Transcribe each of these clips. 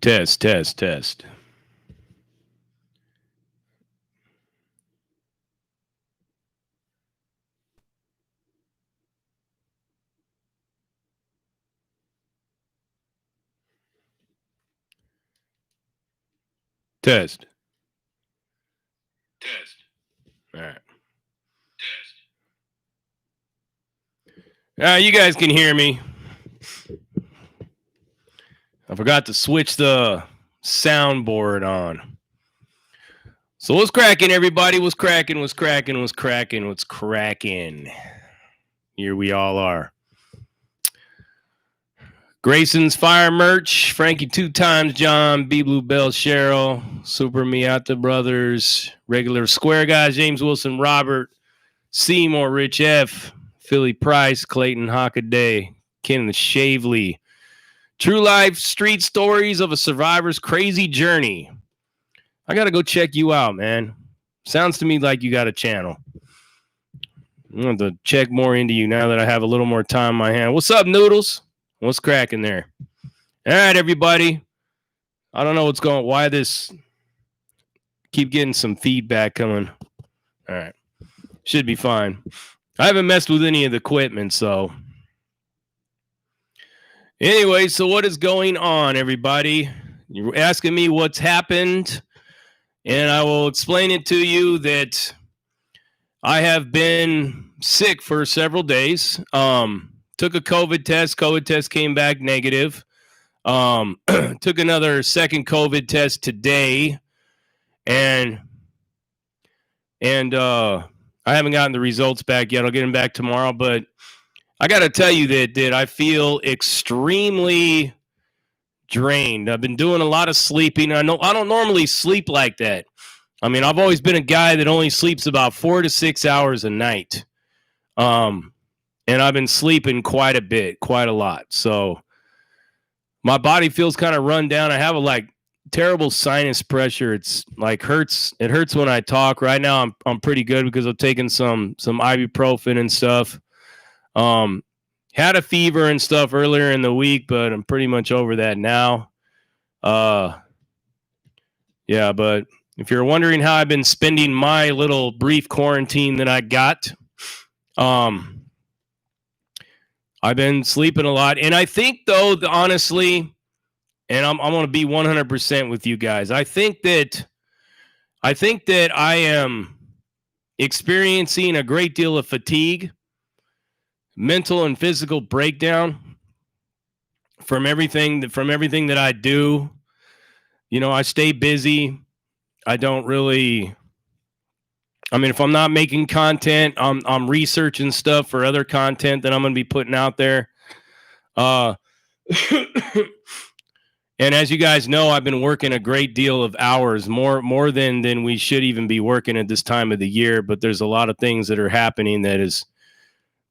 Test, test, test. Test. Test. All right. Test. You guys can hear me. I forgot to switch the soundboard on. So what's cracking, everybody? What's cracking? What's cracking? What's cracking? What's cracking? Here we all are. Grayson's Fire merch, Frankie 2 times, John, B Blue Bell, Cheryl, Super Miata Brothers, regular Square Guys, James Wilson, Robert, Seymour, Rich F, Philly Price, Clayton Hockaday, Ken the Shavely. True life street stories of a survivor's crazy journey. I got to go check you out, man. Sounds to me like you got a channel. I'm going to check more into you now that I have a little more time in my hand. What's up, Noodles? What's cracking there? All right, everybody. I don't know why this keep getting some feedback coming. All right. Should be fine. I haven't messed with any of the equipment, so. Anyway, so what is going on, everybody? You're asking me what's happened, and I will explain it to you that I have been sick for several days. Took a COVID test. COVID test came back negative. Took another second COVID test today, and I haven't gotten the results back yet. I'll get them back tomorrow, but I got to tell you that I feel extremely drained. I've been doing a lot of sleeping. I don't normally sleep like that. I mean, I've always been a guy that only sleeps about 4 to 6 hours a night. And I've been sleeping quite a lot. So my body feels kind of run down. I have a terrible sinus pressure. It's hurts. It hurts when I talk. Right now I'm pretty good because I've taken some ibuprofen and stuff. Had a fever and stuff earlier in the week, but I'm pretty much over that now. Yeah, but if you're wondering how I've been spending my little brief quarantine that I got, I've been sleeping a lot. And I think, though, honestly, and I'm going to be 100% with you guys, I think that I am experiencing a great deal of fatigue, mental and physical breakdown from everything that I do. You know, I stay busy. I don't really... I mean, if I'm not making content, I'm researching stuff for other content that I'm going to be putting out there. And as you guys know, I've been working a great deal of hours, more than we should even be working at this time of the year. But there's a lot of things that are happening that has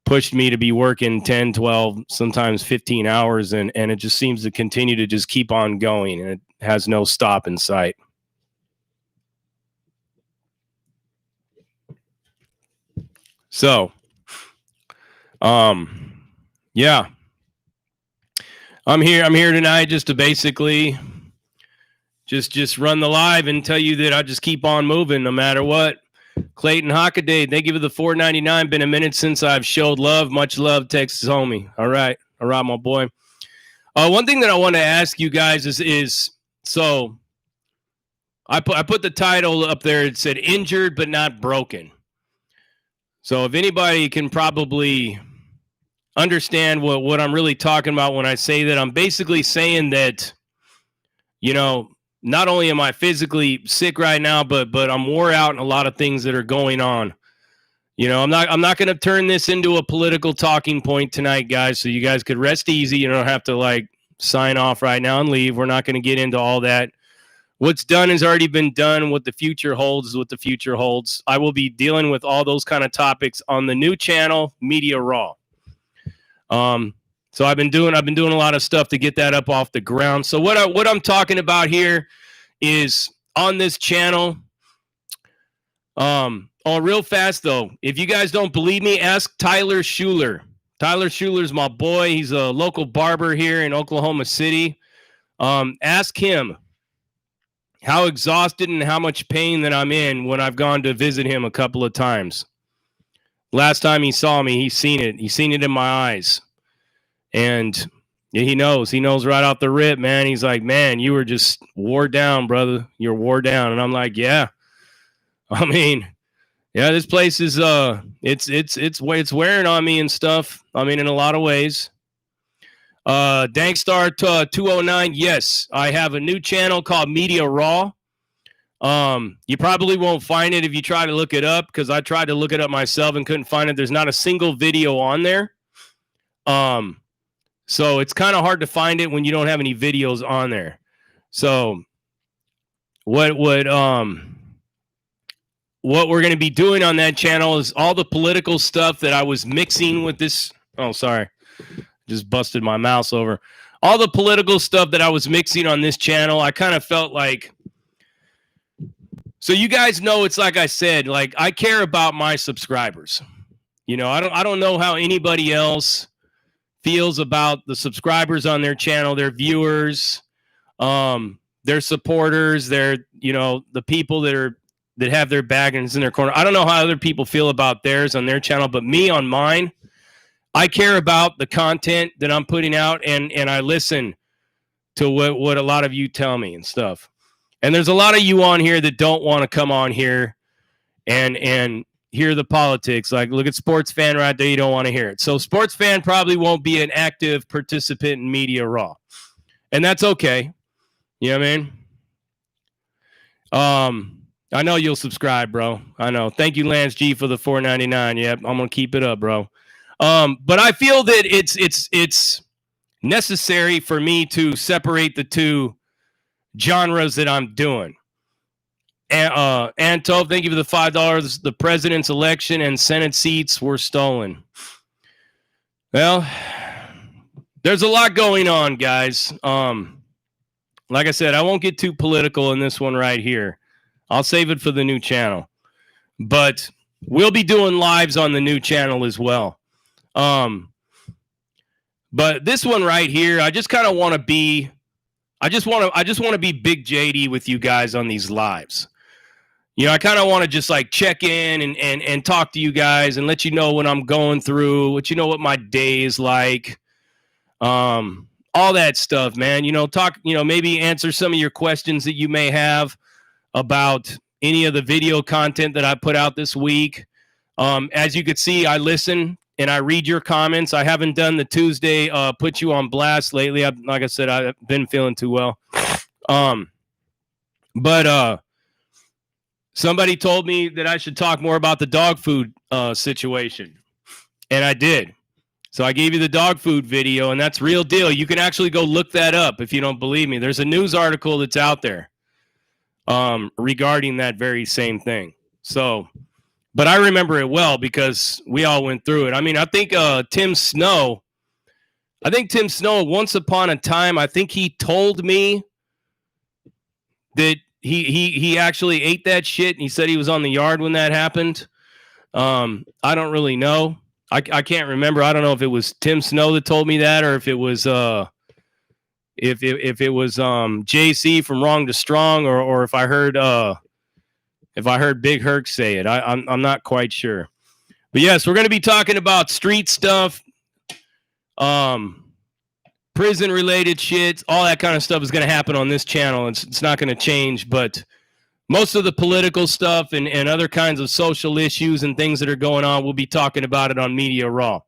pushed me to be working 10, 12, sometimes 15 hours. And it just seems to continue to just keep on going. And it has no stop in sight. So, yeah, I'm here tonight just to basically just run the live and tell you that I just keep on moving no matter what. Clayton Hockaday, thank you for the $4.99. Been a minute since I've showed love. Much love, Texas homie. All right, my boy. One thing that I want to ask you guys is so I put the title up there. It said injured but not broken. So if anybody can probably understand what I'm really talking about when I say that, I'm basically saying that, you know, not only am I physically sick right now, but I'm wore out in a lot of things that are going on. You know, I'm not going to turn this into a political talking point tonight, guys. So you guys could rest easy. You don't have to sign off right now and leave. We're not going to get into all that. What's done has already been done. What the future holds is what the future holds. I will be dealing with all those kind of topics on the new channel, Media Raw. So I've been doing a lot of stuff to get that up off the ground. So what I'm talking about here is on this channel. Real fast though, if you guys don't believe me, ask Tyler Schuler. Tyler Schuler's my boy. He's a local barber here in Oklahoma City. Ask him how exhausted and how much pain that I'm in when I've gone to visit him a couple of times. Last time he saw me, he's seen it. He's seen it in my eyes. And he knows. He knows right off the rip, man. He's like, man, you were just wore down, brother. You're wore down. And I'm like, yeah. I mean, yeah, this place is it's wearing on me and stuff. I mean, in a lot of ways. Dankstar 209, yes, I have a new channel called Media Raw. You probably won't find it if you try to look it up, because I tried to look it up myself and couldn't find it. There's not a single video on there. So it's kind of hard to find it when you don't have any videos on there. So what we're going to be doing on that channel is all the political stuff that I was mixing with this. Oh, sorry. Just busted my mouse over. All the political stuff that I was mixing on this channel, I kind of felt like, so you guys know, it's like I said, like I care about my subscribers. You know, I don't know how anybody else feels about the subscribers on their channel, their viewers, their supporters, their, you know, the people that have their baggins in their corner. I don't know how other people feel about theirs on their channel, but me on mine, I care about the content that I'm putting out, and I listen to what a lot of you tell me and stuff. And there's a lot of you on here that don't want to come on here and hear the politics. Like, look at Sports Fan right there. You don't want to hear it. So Sports Fan probably won't be an active participant in Media Raw. And that's okay. You know what I mean? I know you'll subscribe, bro. I know. Thank you, Lance G, for the $4.99. Yep, I'm going to keep it up, bro. But I feel that it's necessary for me to separate the two genres that I'm doing. Antov, thank you for the $5. The president's election and Senate seats were stolen. Well, there's a lot going on, guys. Like I said, I won't get too political in this one right here. I'll save it for the new channel. But we'll be doing lives on the new channel as well. But this one right here, I just kind of want to be, I just want to be Big JD with you guys on these lives. You know, I kind of want to just like check in and talk to you guys and let you know what I'm going through, let you know what my day is like. All that stuff, man. You know, talk, you know, maybe answer some of your questions that you may have about any of the video content that I put out this week. As you could see, I listen and I read your comments. I haven't done the Tuesday put you on blast lately. Like I said, I've been feeling too well. But somebody told me that I should talk more about the dog food situation. And I did. So I gave you the dog food video, and that's real deal. You can actually go look that up if you don't believe me. There's a news article that's out there regarding that very same thing. So, but I remember it well because we all went through it. I mean, I think Tim Snow, once upon a time, I think he told me that he actually ate that shit, and he said he was on the yard when that happened. I don't really know. I can't remember. I don't know if it was Tim Snow that told me that, or if it was if it was JC from Wrong to Strong, or if I heard Big Herc say it. I'm not quite sure. But yes, we're going to be talking about street stuff, prison related shit, all that kind of stuff is going to happen on this channel. It's not going to change, but most of the political stuff and other kinds of social issues and things that are going on, we'll be talking about it on Media Raw.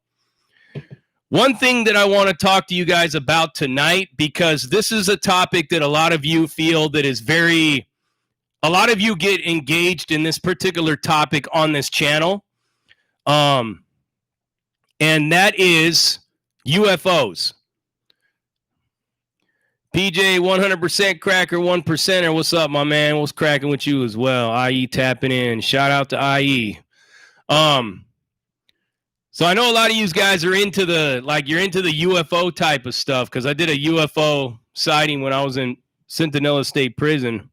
One thing that I want to talk to you guys about tonight, because this is a topic that a lot of you feel that is a lot of you get engaged in this particular topic on this channel. And that is UFOs. PJ 100% cracker 1%er. What's up, my man? What's cracking with you as well? IE tapping in. Shout out to IE. So I know a lot of you guys are into you're into the UFO type of stuff, because I did a UFO sighting when I was in Centinela State Prison.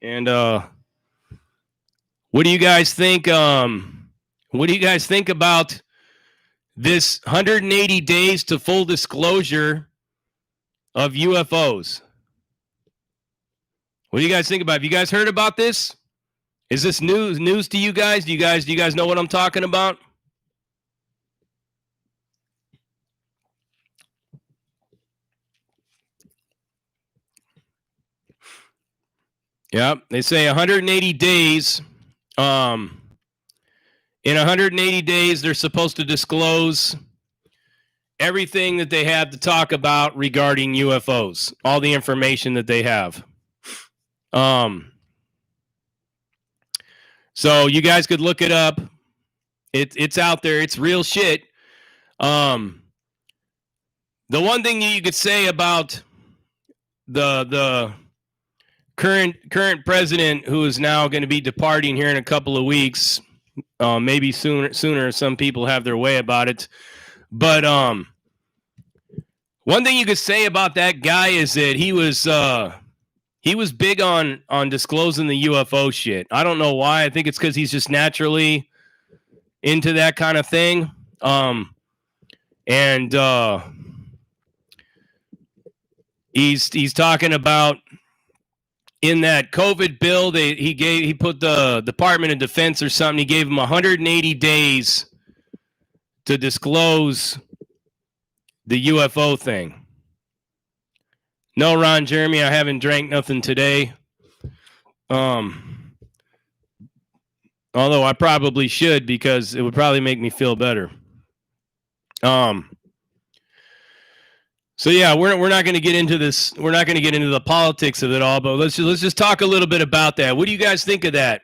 And what do you guys think? What do you guys think about this 180 days to full disclosure of UFOs. What do you guys think about it? Have you guys heard about this? Is this news to you guys? Do you guys know what I'm talking about? Yeah, they say 180 days. In 180 days, they're supposed to disclose everything that they have to talk about regarding UFOs, all the information that they have. So you guys could look it up. It's out there. It's real shit. The one thing you could say about the current president, who is now going to be departing here in a couple of weeks, maybe sooner. Some people have their way about it, but one thing you could say about that guy is that he was big on disclosing the UFO shit. I don't know why. I think it's because he's just naturally into that kind of thing. And he's talking about in that COVID bill, he put the Department of Defense or something. He gave him 180 days to disclose the UFO thing. No, Ron Jeremy, I haven't drank nothing today. Although I probably should, because it would probably make me feel better. So yeah, we're not going to get into this. We're not going to get into the politics of it all, but let's just talk a little bit about that. What do you guys think of that?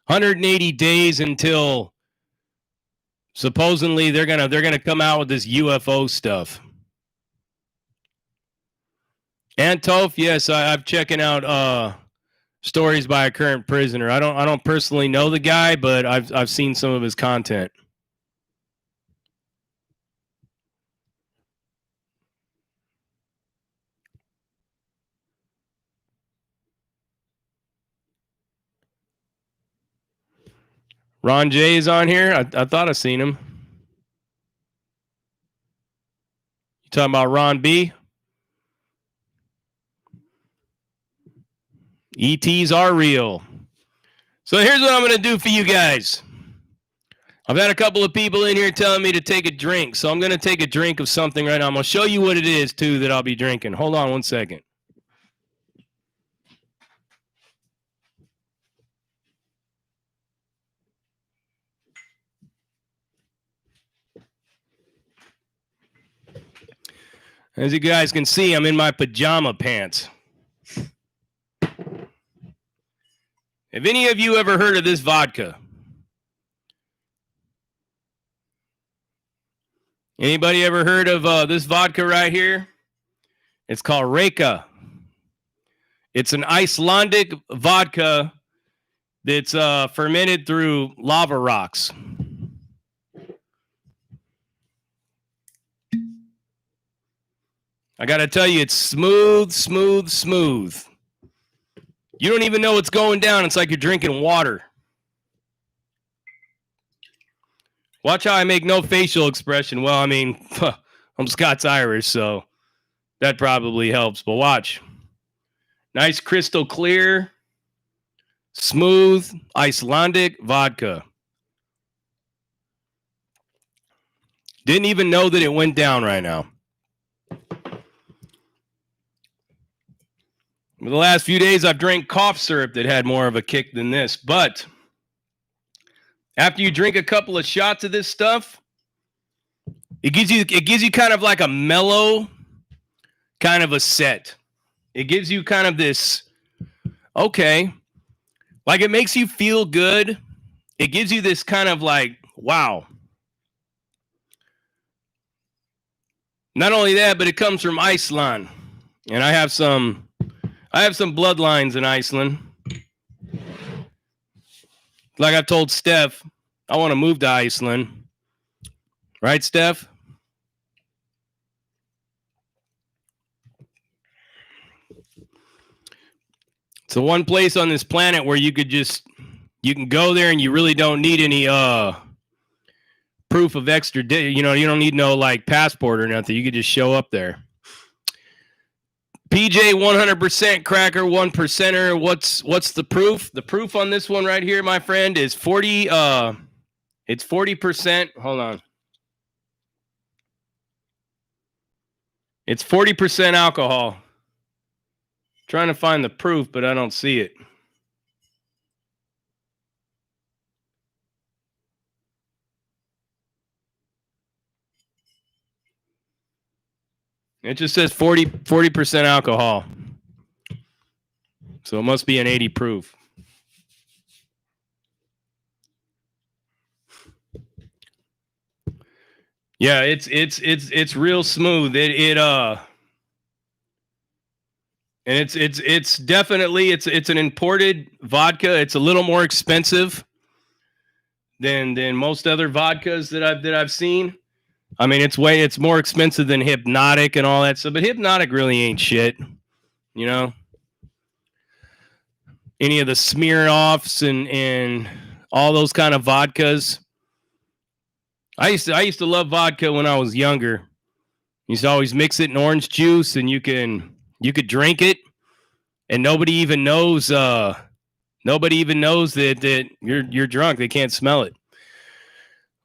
180 days until supposedly they're gonna come out with this UFO stuff. And Toph, yes, I'm checking out stories by a current prisoner. I don't personally know the guy, but I've seen some of his content. Ron J is on here. I thought I seen him. You talking about Ron B? ETs are real. So here's what I'm going to do for you guys. I've had a couple of people in here telling me to take a drink, so I'm going to take a drink of something right now. I'm going to show you what it is, too, that I'll be drinking. Hold on one second. As you guys can see, I'm in my pajama pants. Have any of you ever heard of this vodka? Anybody ever heard of this vodka right here? It's called Reka. It's an Icelandic vodka that's fermented through lava rocks. I got to tell you, it's smooth, smooth, smooth. You don't even know what's going down. It's like you're drinking water. Watch how I make no facial expression. Well, I mean, I'm Scots-Irish, so that probably helps. But watch. Nice crystal clear, smooth, Icelandic vodka. Didn't even know that it went down right now. For the last few days, I've drank cough syrup that had more of a kick than this. But after you drink a couple of shots of this stuff, it gives you kind of like a mellow kind of a set. It gives you kind of this, okay, like it makes you feel good. It gives you this kind of like, wow. Not only that, but it comes from Iceland. And I have some bloodlines in Iceland. Like I've told Steph, I want to move to Iceland. Right, Steph? It's the one place on this planet where you can go there and you really don't need any proof of extradition. You don't need no like passport or nothing. You could just show up there. PJ 100% cracker 1%er. What's the proof? The proof on this one right here, my friend, is 40. It's 40%. Hold on. It's 40% alcohol. Trying to find the proof, but I don't see it. It just says 40% alcohol. So it must be an 80 proof. Yeah, it's real smooth. And it's definitely it's an imported vodka. It's a little more expensive than most other vodkas that I've seen. I mean, it's more expensive than Hypnotic and all that stuff, but Hypnotic really ain't shit. Any of the Smirnoffs and all those kind of vodkas. I used to love vodka when I was younger. Used to always mix it in orange juice, and you could drink it, and nobody even knows that you're drunk. They can't smell it.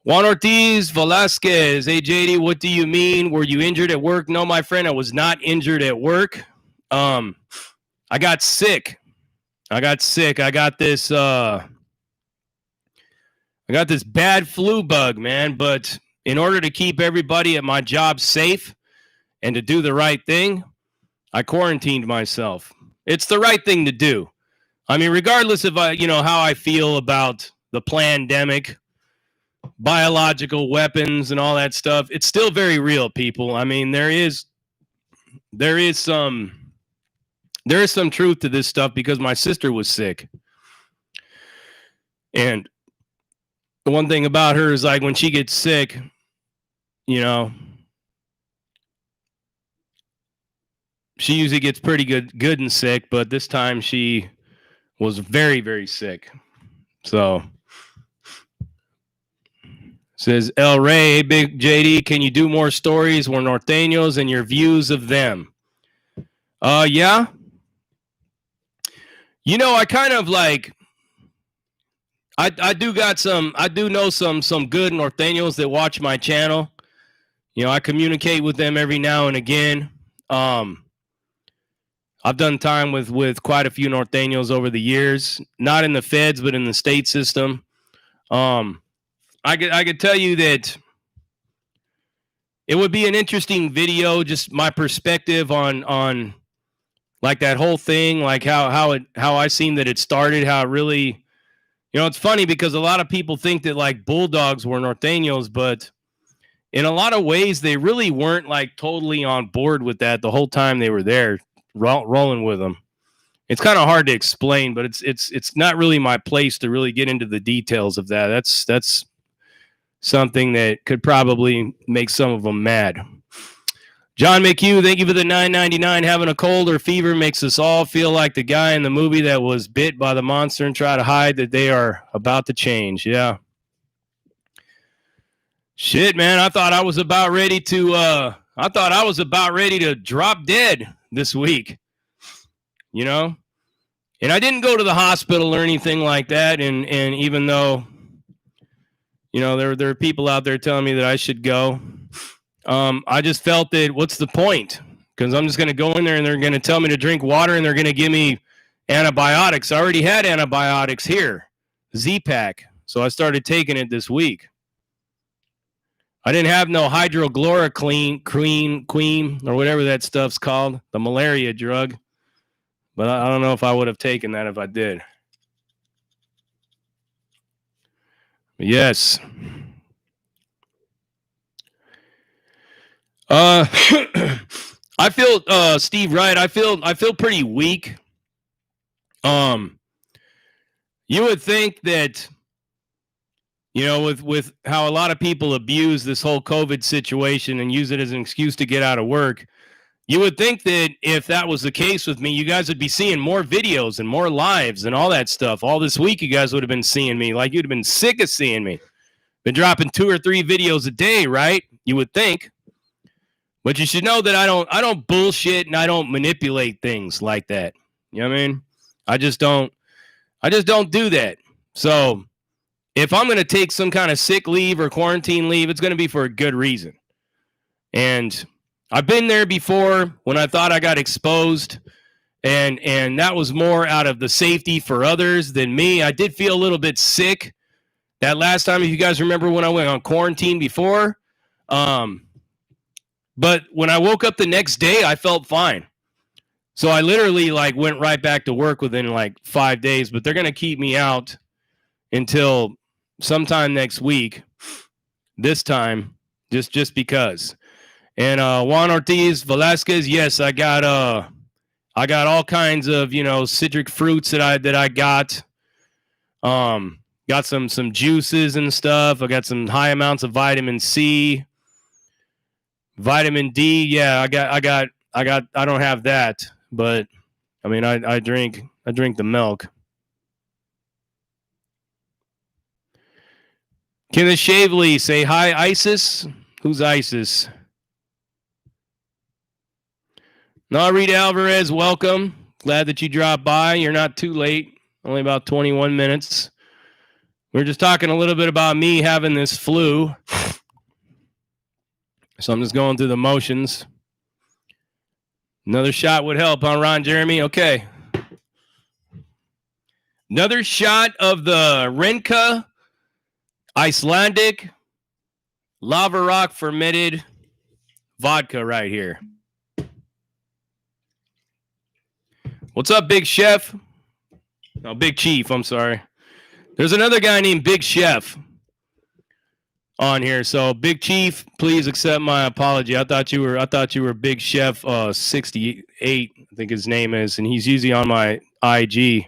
Juan Ortiz Velasquez, hey JD, what do you mean? Were you injured at work? No, my friend, I was not injured at work. I got sick. I got this bad flu bug, man. But in order to keep everybody at my job safe and to do the right thing, I quarantined myself. It's the right thing to do. I mean, regardless of how I feel about the pandemic, biological weapons and all that stuff, it's still very real, people. I mean, there is some truth to this stuff because my sister was sick. And the one thing about her is, like, when she gets sick, she usually gets pretty good and sick, but this time she was very, very sick. So says El Rey, hey, Big JD, can you do more stories or norteños and your views of them? Yeah. I kind of like, I do know some good norteños that watch my channel. I communicate with them every now and again. I've done time with quite a few norteños over the years, not in the feds, but in the state system. I could tell you that it would be an interesting video, just my perspective on like that whole thing, like how I seen that it started, how it really, it's funny because a lot of people think that like bulldogs were norteños, but in a lot of ways they really weren't like totally on board with that the whole time they were there rolling with them. It's kind of hard to explain, but it's not really my place to really get into the details of that. That's something that could probably make some of them mad. John McHugh, thank you for the $9.99. Having a cold or fever makes us all feel like the guy in the movie that was bit by the monster and try to hide that they are about to change. Yeah. Shit, man. I thought I was about ready to drop dead this week. And I didn't go to the hospital or anything like that. And even though there are people out there telling me that I should go. I just felt that what's the point? Because I'm just going to go in there and they're going to tell me to drink water and they're going to give me antibiotics. I already had antibiotics here, Z-Pack. So I started taking it this week. I didn't have no hydrochloroquine or whatever that stuff's called, the malaria drug. But I don't know if I would have taken that if I did. Yes. I feel Steve Wright. I feel pretty weak. You would think that with how a lot of people abuse this whole COVID situation and use it as an excuse to get out of work, you would think that if that was the case with me, you guys would be seeing more videos and more lives and all that stuff. All this week, you guys would have been seeing me. Like, you'd have been sick of seeing me. Been dropping 2 or 3 videos a day, right? You would think. But you should know that I don't bullshit and I don't manipulate things like that. You know what I mean? I just don't do that. So if I'm going to take some kind of sick leave or quarantine leave, it's going to be for a good reason. And I've been there before when I thought I got exposed, and that was more out of the safety for others than me. I did feel a little bit sick that last time, if you guys remember when I went on quarantine before. But when I woke up the next day, I felt fine. So I literally went right back to work within 5 days, but they're going to keep me out until sometime next week. This time, just because. And Juan Ortiz Velasquez, yes, I got all kinds of citric fruits that I got. Got some juices and stuff. I got some high amounts of vitamin C, vitamin D. Yeah, I don't have that, but I mean I drink the milk. Kenneth Shavely, say hi, ISIS. Who's ISIS? Narita Alvarez, welcome. Glad that you dropped by. You're not too late. Only about 21 minutes. We're just talking a little bit about me having this flu. So I'm just going through the motions. Another shot would help, huh, Ron Jeremy? Okay. Another shot of the Renka Icelandic Lava Rock fermented vodka right here. What's up, Big Chef? No, Big Chief, I'm sorry. There's another guy named Big Chef on here. So, Big Chief, please accept my apology. I thought you were Big Chef 68, I think his name is, and he's usually on my IG.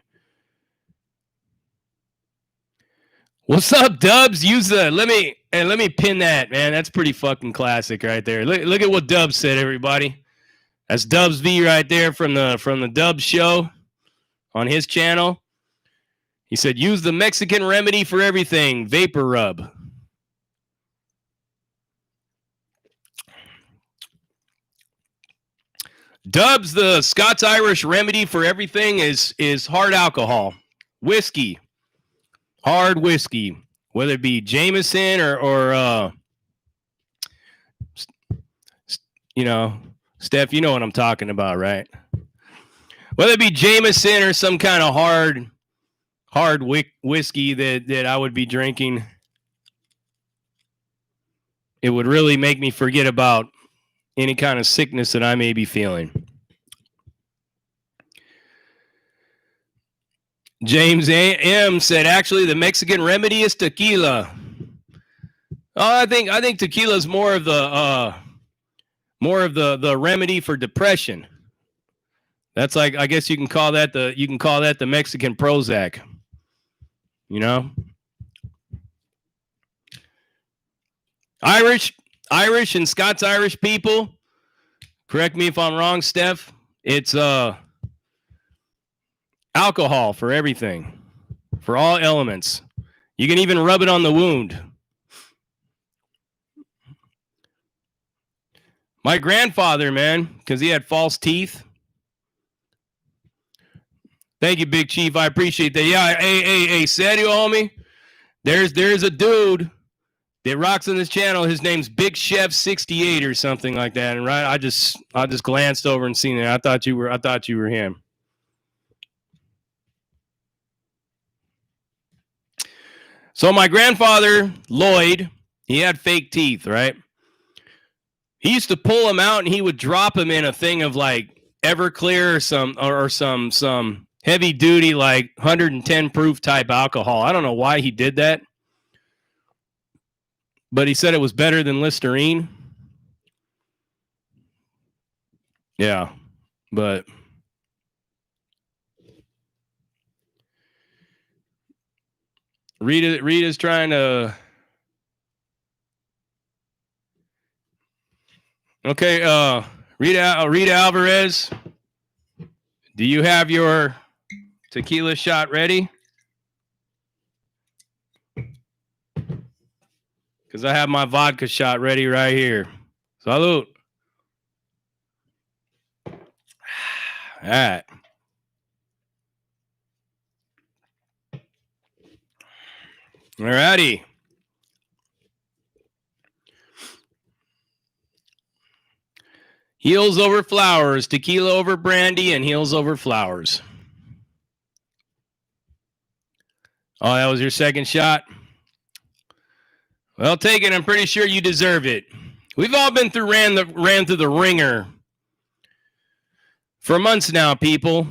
What's up, Dubs? Let me pin that, man. That's pretty fucking classic right there. Look at what Dubs said, everybody. That's Dubs V right there from the Dubs show on his channel. He said, use the Mexican remedy for everything, vapor rub. Dubs, the Scots-Irish remedy for everything is hard alcohol, whiskey, hard whiskey, whether it be Jameson or Steph, you know what I'm talking about, right? Whether it be Jameson or some kind of hard whiskey that I would be drinking, it would really make me forget about any kind of sickness that I may be feeling. James A.M. said, actually, the Mexican remedy is tequila. Oh, I think tequila is more of the remedy for depression. That's I guess you can call that the Mexican Prozac. You know? Irish and Scots-Irish people, correct me if I'm wrong, Steph, it's alcohol for everything, for all elements. You can even rub it on the wound. My grandfather, man, because he had false teeth. Thank you, Big Chief. I appreciate that. Yeah, hey, serio, homie. There's a dude that rocks on this channel. His name's Big Chef 68 or something like that. And right, I just glanced over and seen it. I thought you were him. So my grandfather, Lloyd, he had fake teeth, right? He used to pull them out and he would drop them in a thing of Everclear or some heavy duty 110 proof type alcohol. I don't know why he did that. But he said it was better than Listerine. Yeah, but Rita's trying to. Okay, Rita Alvarez, do you have your tequila shot ready? because I have my vodka shot ready right here. Salute. All right. All righty. Heels over flowers, tequila over brandy, and heels over flowers. Oh, that was your second shot? Well, take it. I'm pretty sure you deserve it. We've all been through ran through the ringer for months now, people.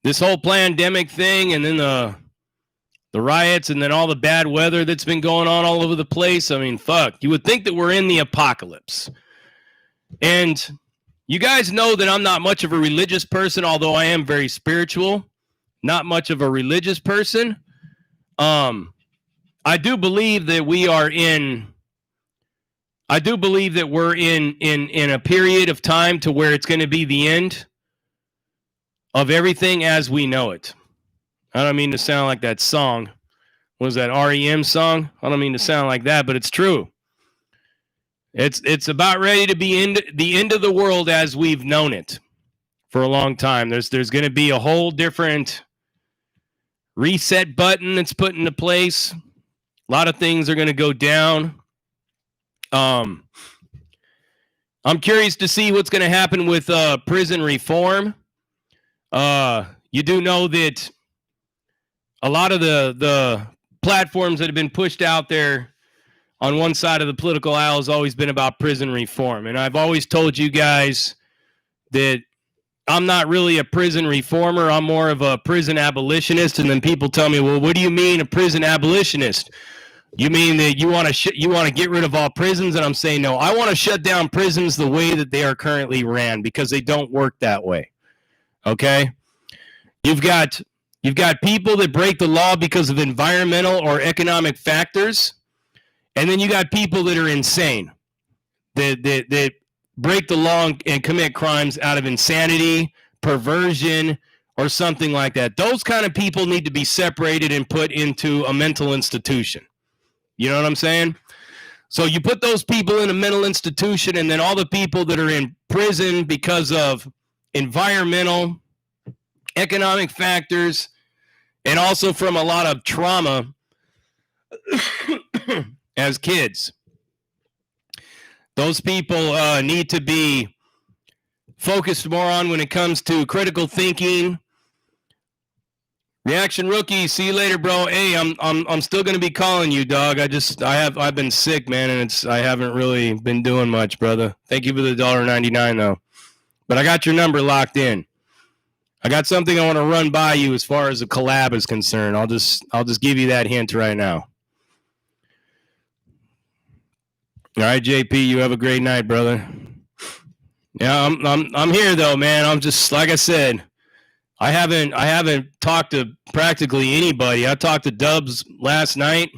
This whole pandemic thing, and then the riots, and then all the bad weather that's been going on all over the place. I mean, fuck. You would think that we're in the apocalypse. And you guys know that I'm not much of a religious person, although I am very spiritual. Not much of a religious person. I do believe that we're in a period of time to where it's going to be the end of everything as we know it. I don't mean to sound like that song. What was that REM song? I don't mean to sound like that, but it's true. It's about ready to be the end of the world as we've known it for a long time. There's going to be a whole different reset button that's put into place. A lot of things are going to go down. I'm curious to see what's going to happen with prison reform. You do know that a lot of the platforms that have been pushed out there on one side of the political aisle has always been about prison reform. And I've always told you guys that I'm not really a prison reformer. I'm more of a prison abolitionist. And then people tell me, well, what do you mean a prison abolitionist? You mean that you want to get rid of all prisons? And I'm saying, no, I want to shut down prisons the way that they are currently ran, because they don't work that way. Okay? You've got people that break the law because of environmental or economic factors. And then you got people that are insane, that break the law and commit crimes out of insanity, perversion, or something like that. Those kind of people need to be separated and put into a mental institution. You know what I'm saying? So you put those people in a mental institution, and then all the people that are in prison because of environmental, economic factors, and also from a lot of trauma as kids. Those people need to be focused more on when it comes to critical thinking. Reaction Rookie, see you later, bro. Hey, I'm still gonna be calling you, dog. I've been sick, man, and I haven't really been doing much, brother. Thank you for the $1.99 though. But I got your number locked in. I got something I want to run by you as far as a collab is concerned. I'll just give you that hint right now. All right, JP, you have a great night, brother. Yeah, I'm here though, man. I'm just, like I said, I haven't talked to practically anybody. I talked to Dubs last night.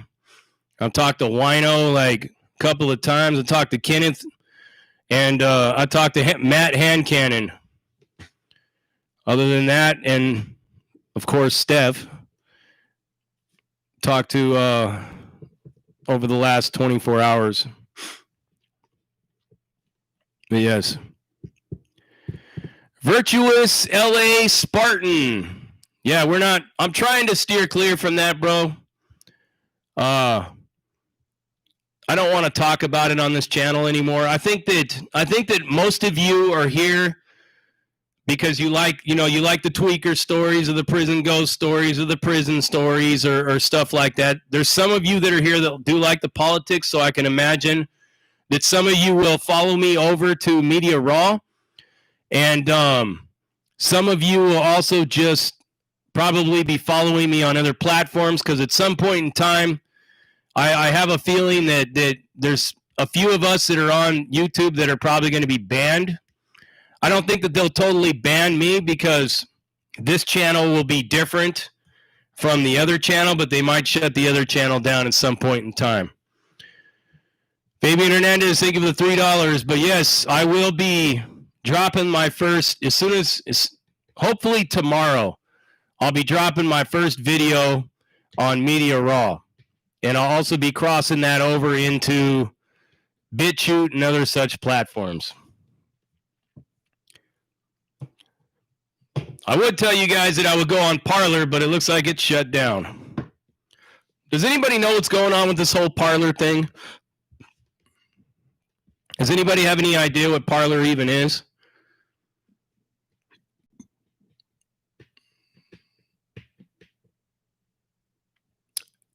I've talked to Wino like a couple of times. I talked to Kenneth, and I talked to Matt Handcannon. Other than that, and of course Steph, talked to over the last 24 hours. But yes. Virtuous LA Spartan. Yeah, I'm trying to steer clear from that, bro. I don't want to talk about it on this channel anymore. I think that most of you are here because you like the tweaker stories, or the prison ghost stories, or the prison stories, or stuff like that. There's some of you that are here that do like the politics, so I can imagine that some of you will follow me over to Media Raw. And some of you will also just probably be following me on other platforms, because at some point in time, I have a feeling that there's a few of us that are on YouTube that are probably going to be banned. I don't think that they'll totally ban me, because this channel will be different from the other channel, but they might shut the other channel down at some point in time. Fabian Hernandez, thank you for the $3. But yes, I will be dropping my first, as soon as hopefully tomorrow, I'll be dropping my first video on Media Raw. And I'll also be crossing that over into BitChute and other such platforms. I would tell you guys that I would go on Parlor, but it looks like it's shut down. Does anybody know what's going on with this whole Parlor thing? Does anybody have any idea what Parlor even is?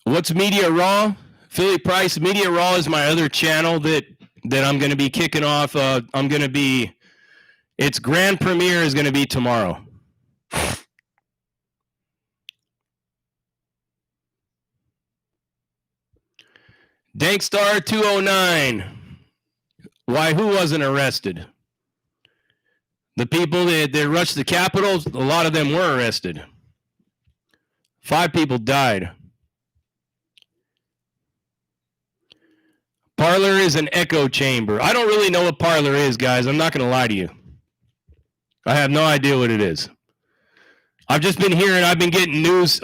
What's Media Raw? Philly Price. Media Raw is my other channel that I'm going to be kicking off. Its grand premiere is going to be tomorrow. Dankstar 209. Why, who wasn't arrested? The people that rushed the Capitol, a lot of them were arrested. 5 people died. Parlor is an echo chamber. I don't really know what Parlor is, guys. I'm not going to lie to you. I have no idea what it is. I've just been hearing, I've been getting news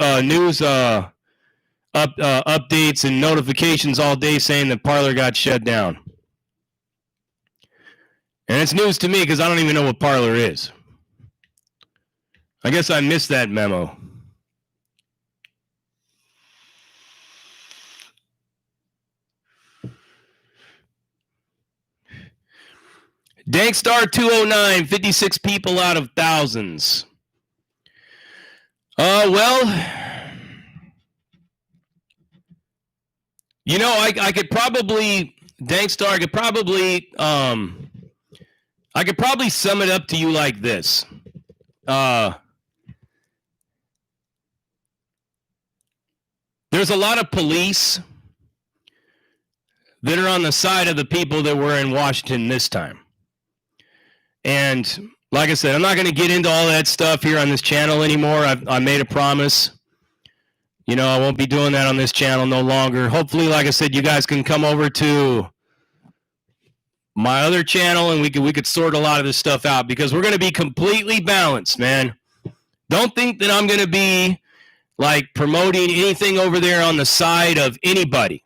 updates and notifications all day saying that Parlor got shut down. And it's news to me because I don't even know what Parlor is. I guess I missed that memo. Dankstar 209, 56 people out of thousands. Well, you know, I could probably, Dankstar, I could probably sum it up to you like this. There's a lot of police that are on the side of the people that were in Washington this time. And like I said, I'm not going to get into all that stuff here on this channel anymore. I made a promise. You know, I won't be doing that on this channel no longer. Hopefully, like I said, you guys can come over to my other channel and we could sort a lot of this stuff out because we're going to be completely balanced, man. Don't think that I'm going to be like promoting anything over there on the side of anybody.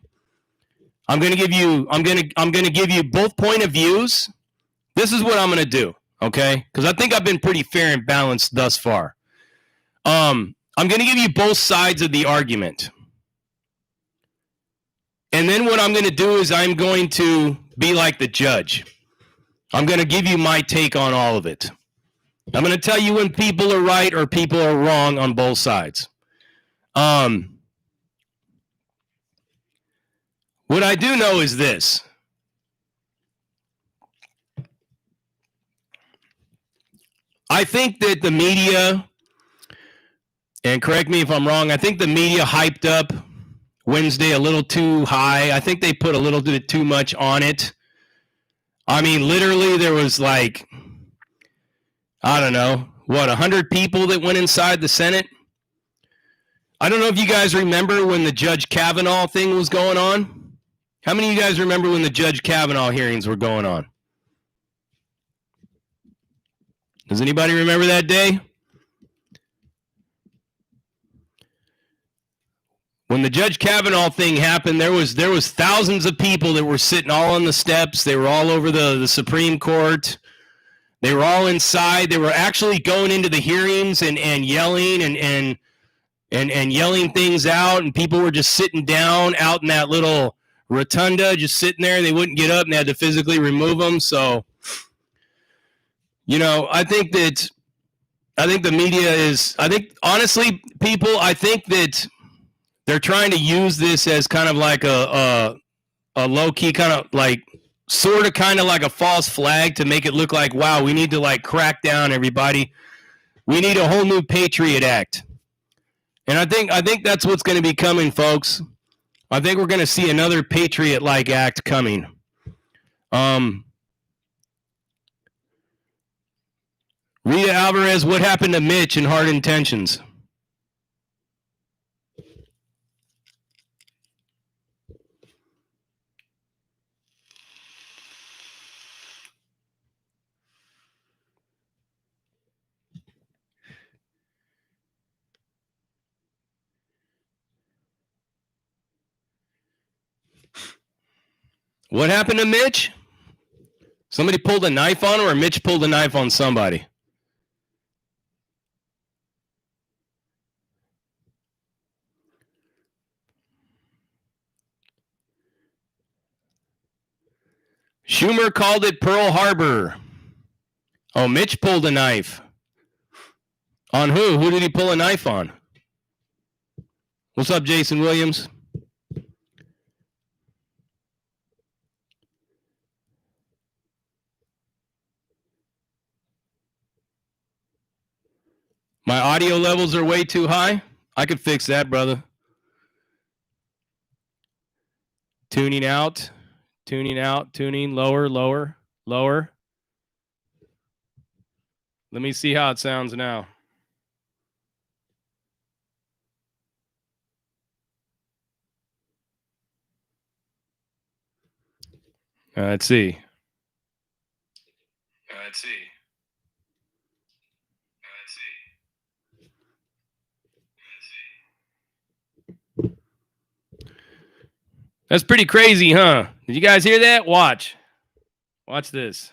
I'm going to give you both point of views. This is what I'm going to do, okay? Because I think I've been pretty fair and balanced thus far. I'm going to give you both sides of the argument. And then what I'm going to do is I'm going to be like the judge. I'm going to give you my take on all of it. I'm going to tell you when people are right or people are wrong on both sides. What I do know is this. I think that the media, and correct me if I'm wrong, I think the media hyped up Wednesday a little too high. I think they put a little bit too much on it. I mean, literally there was like, I don't know, 100 people that went inside the Senate? I don't know if you guys remember when the Judge Kavanaugh thing was going on. How many of you guys remember when the Judge Kavanaugh hearings were going on? Does anybody remember that day? When the Judge Kavanaugh thing happened, there was thousands of people that were sitting all on the steps. They were all over the Supreme Court. They were all inside. They were actually going into the hearings and yelling and yelling things out, and people were just sitting down out in that little rotunda, just sitting there. They wouldn't get up, and they had to physically remove them. So, you know, I think the media is, honestly, people, I think that they're trying to use this as kind of like a low-key kind of like sort of kind of like a false flag to make it look like, wow, we need to like crack down everybody. We need a whole new Patriot Act. And I think that's what's going to be coming, folks. I think we're going to see another Patriot-like act coming. Rita Alvarez, what happened to Mitch and Hard Intentions? What happened to Mitch? Somebody pulled a knife on him, or Mitch pulled a knife on somebody? Schumer called it Pearl Harbor. Oh, Mitch pulled a knife. On who? Who did he pull a knife on? What's up, Jason Williams? My audio levels are way too high. I could fix that, brother. Tuning out, tuning lower, lower, lower. Let me see how it sounds now. Let's see. That's pretty crazy, huh? Did you guys hear that? Watch. Watch this.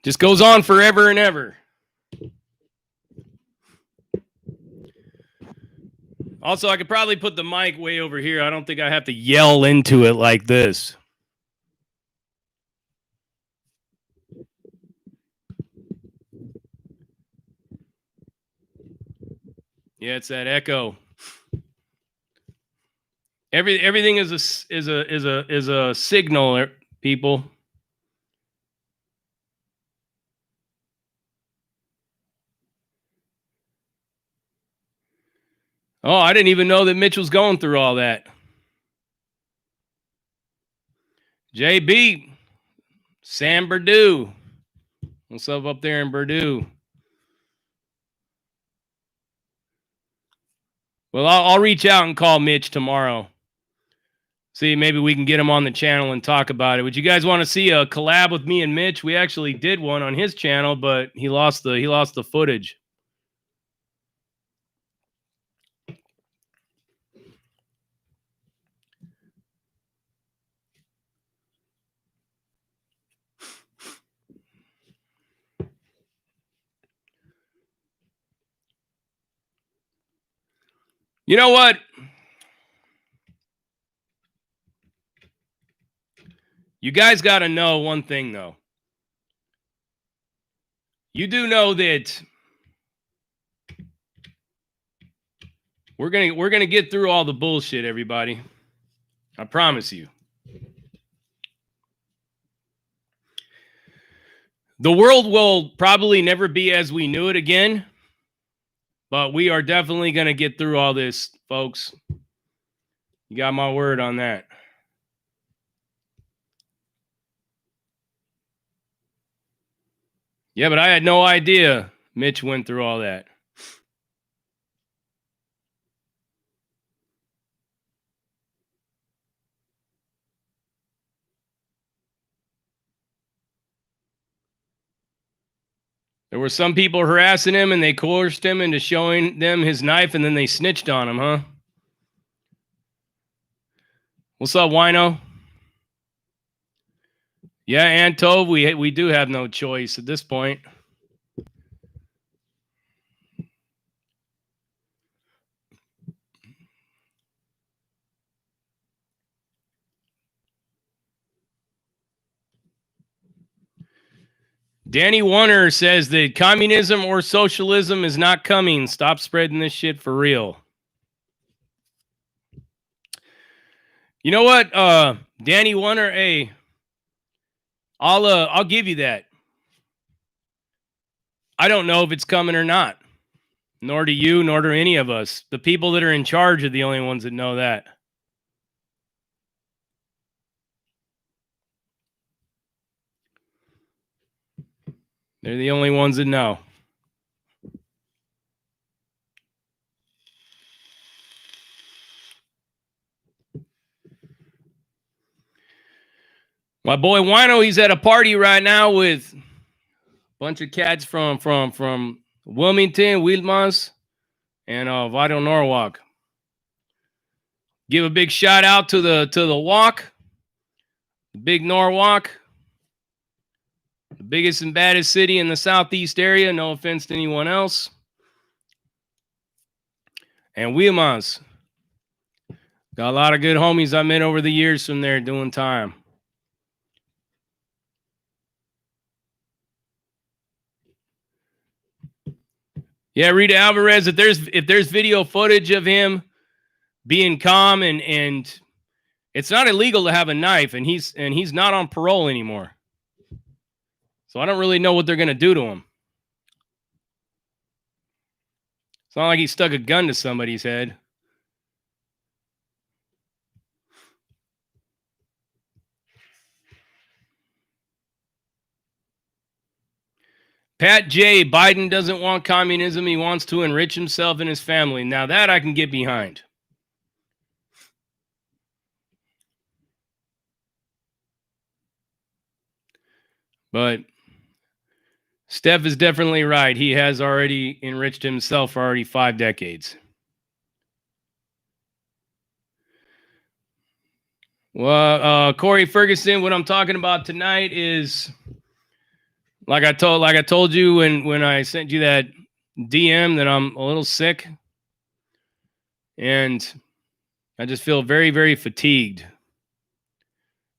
Just goes on forever and ever. Also, I could probably put the mic way over here. I don't think I have to yell into it like this. Yeah, it's that echo. Everything is a signal, people. Oh, I didn't even know that Mitch was going through all that. JB, Sam Purdue. What's up there in Purdue? Well, I'll reach out and call Mitch tomorrow. See, maybe we can get him on the channel and talk about it. Would you guys want to see a collab with me and Mitch? We actually did one on his channel, but he lost the footage. You know what? You guys got to know one thing, though. You do know that we're gonna get through all the bullshit, everybody. I promise you. The world will probably never be as we knew it again, but we are definitely gonna get through all this, folks. You got my word on that. Yeah, but I had no idea Mitch went through all that. There were some people harassing him, and they coerced him into showing them his knife, and then they snitched on him, huh? What's up, Wino? Yeah, and Tove, we do have no choice at this point. Danny Warner says that communism or socialism is not coming. Stop spreading this shit for real. You know what, Danny Warner? Hey, I'll give you that. I don't know if it's coming or not. Nor do you, nor do any of us. The people that are in charge are the only ones that know that. They're the only ones that know. My boy Wino, he's at a party right now with a bunch of cats from Wilmington, Wilmans, and Vital Norwalk. Give a big shout out to the walk, the big Norwalk, the biggest and baddest city in the southeast area. No offense to anyone else. And Wilmans. Got a lot of good homies I met over the years from there doing time. Yeah, Rita Alvarez, if there's video footage of him being calm and it's not illegal to have a knife, and he's not on parole anymore. So I don't really know what they're gonna do to him. It's not like he stuck a gun to somebody's head. Pat J. Biden doesn't want communism. He wants to enrich himself and his family. Now that I can get behind. But Steph is definitely right. He has already enriched himself for already 5 decades. Well, Corey Ferguson, what I'm talking about tonight is like I told you when I sent you that DM that I'm a little sick and I just feel very, very fatigued.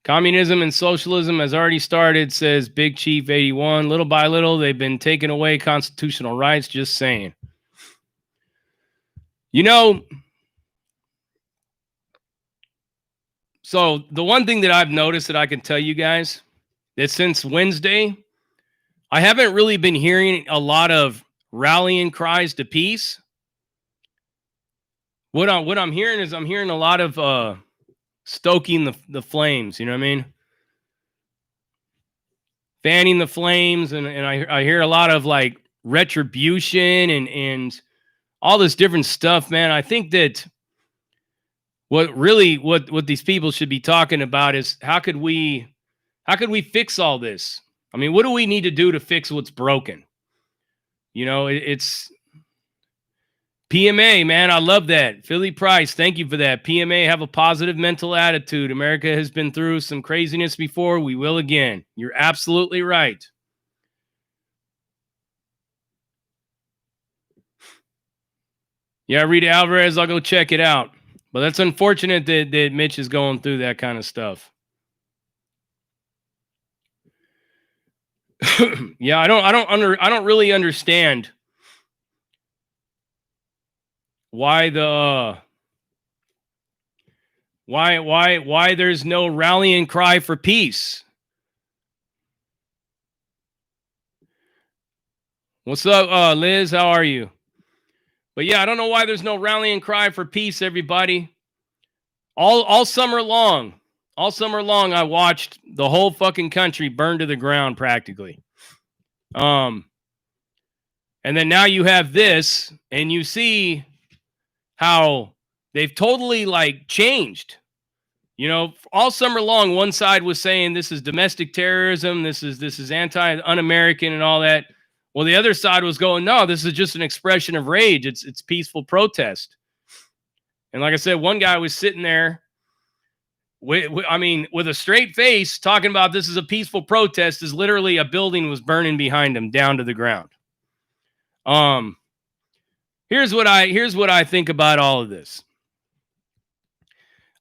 Communism and socialism has already started, says Big Chief 81. Little by little, they've been taking away constitutional rights, just saying. You know, so the one thing that I've noticed that I can tell you guys that since Wednesday, I haven't really been hearing a lot of rallying cries to peace. What I'm hearing is I'm hearing a lot of stoking the flames, you know what I mean? Fanning the flames, and I hear a lot of like retribution and all this different stuff, man. I think that what these people should be talking about is how could we fix all this? I mean, what do we need to do to fix what's broken? You know, it's PMA, man. I love that. Philly Price, thank you for that. PMA, have a positive mental attitude. America has been through some craziness before. We will again. You're absolutely right. Yeah, Rita Alvarez, I'll go check it out. But that's unfortunate that Mitch is going through that kind of stuff. Yeah, I don't really understand why why there's no rallying cry for peace. What's up, Liz? How are you? But yeah, I don't know why there's no rallying cry for peace, everybody. All summer long, I watched the whole fucking country burn to the ground practically. And then now you have this, and you see how they've totally like changed. You know, all summer long, one side was saying this is domestic terrorism, this is un-American and all that. Well, the other side was going, no, this is just an expression of rage. It's peaceful protest. And like I said, one guy was sitting there with a straight face talking about this is a peaceful protest, as literally a building was burning behind him down to the ground. Here's what I think about all of this.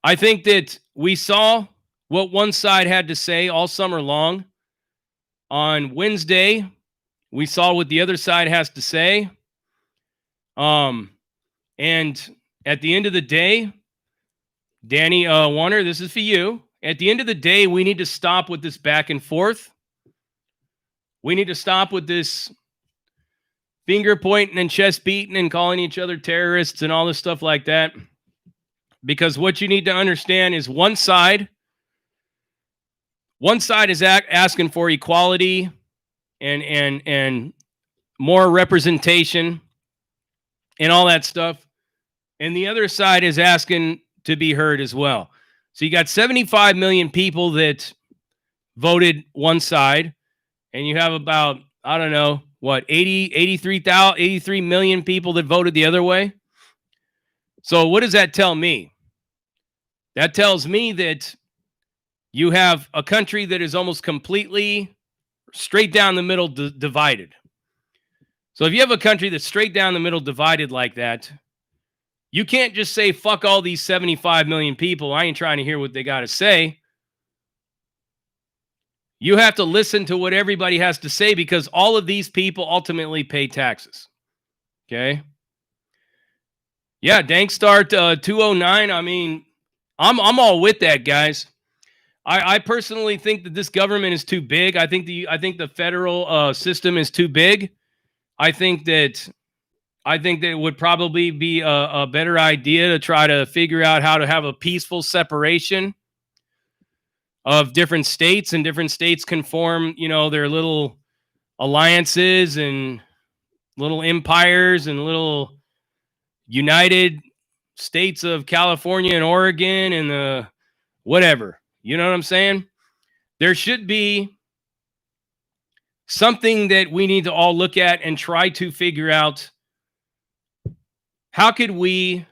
I think that we saw what one side had to say all summer long. On Wednesday, we saw what the other side has to say. And at the end of the day, Danny Warner, this is for you. At the end of the day, we need to stop with this back and forth. We need to stop with this finger pointing and chest beating and calling each other terrorists and all this stuff like that. Because what you need to understand is one side is asking for equality and more representation and all that stuff. And the other side is asking to be heard as well. So you got 75 million people that voted one side, and you have about, I don't know, what, 83 million people that voted the other way. So what does that tell me? That tells me that you have a country that is almost completely straight down the middle divided. So if you have a country that's straight down the middle divided like that, you can't just say, fuck all these 75 million people. I ain't trying to hear what they got to say. You have to listen to what everybody has to say because all of these people ultimately pay taxes. Okay? Yeah, Dankstart 209. I mean, I'm all with that, guys. I personally think that this government is too big. I think the federal system is too big. I think that it would probably be a better idea to try to figure out how to have a peaceful separation of different states, and different states can form, their little alliances and little empires and little United States of California and Oregon and the whatever. You know what I'm saying? There should be something that we need to all look at and try to figure out. How could we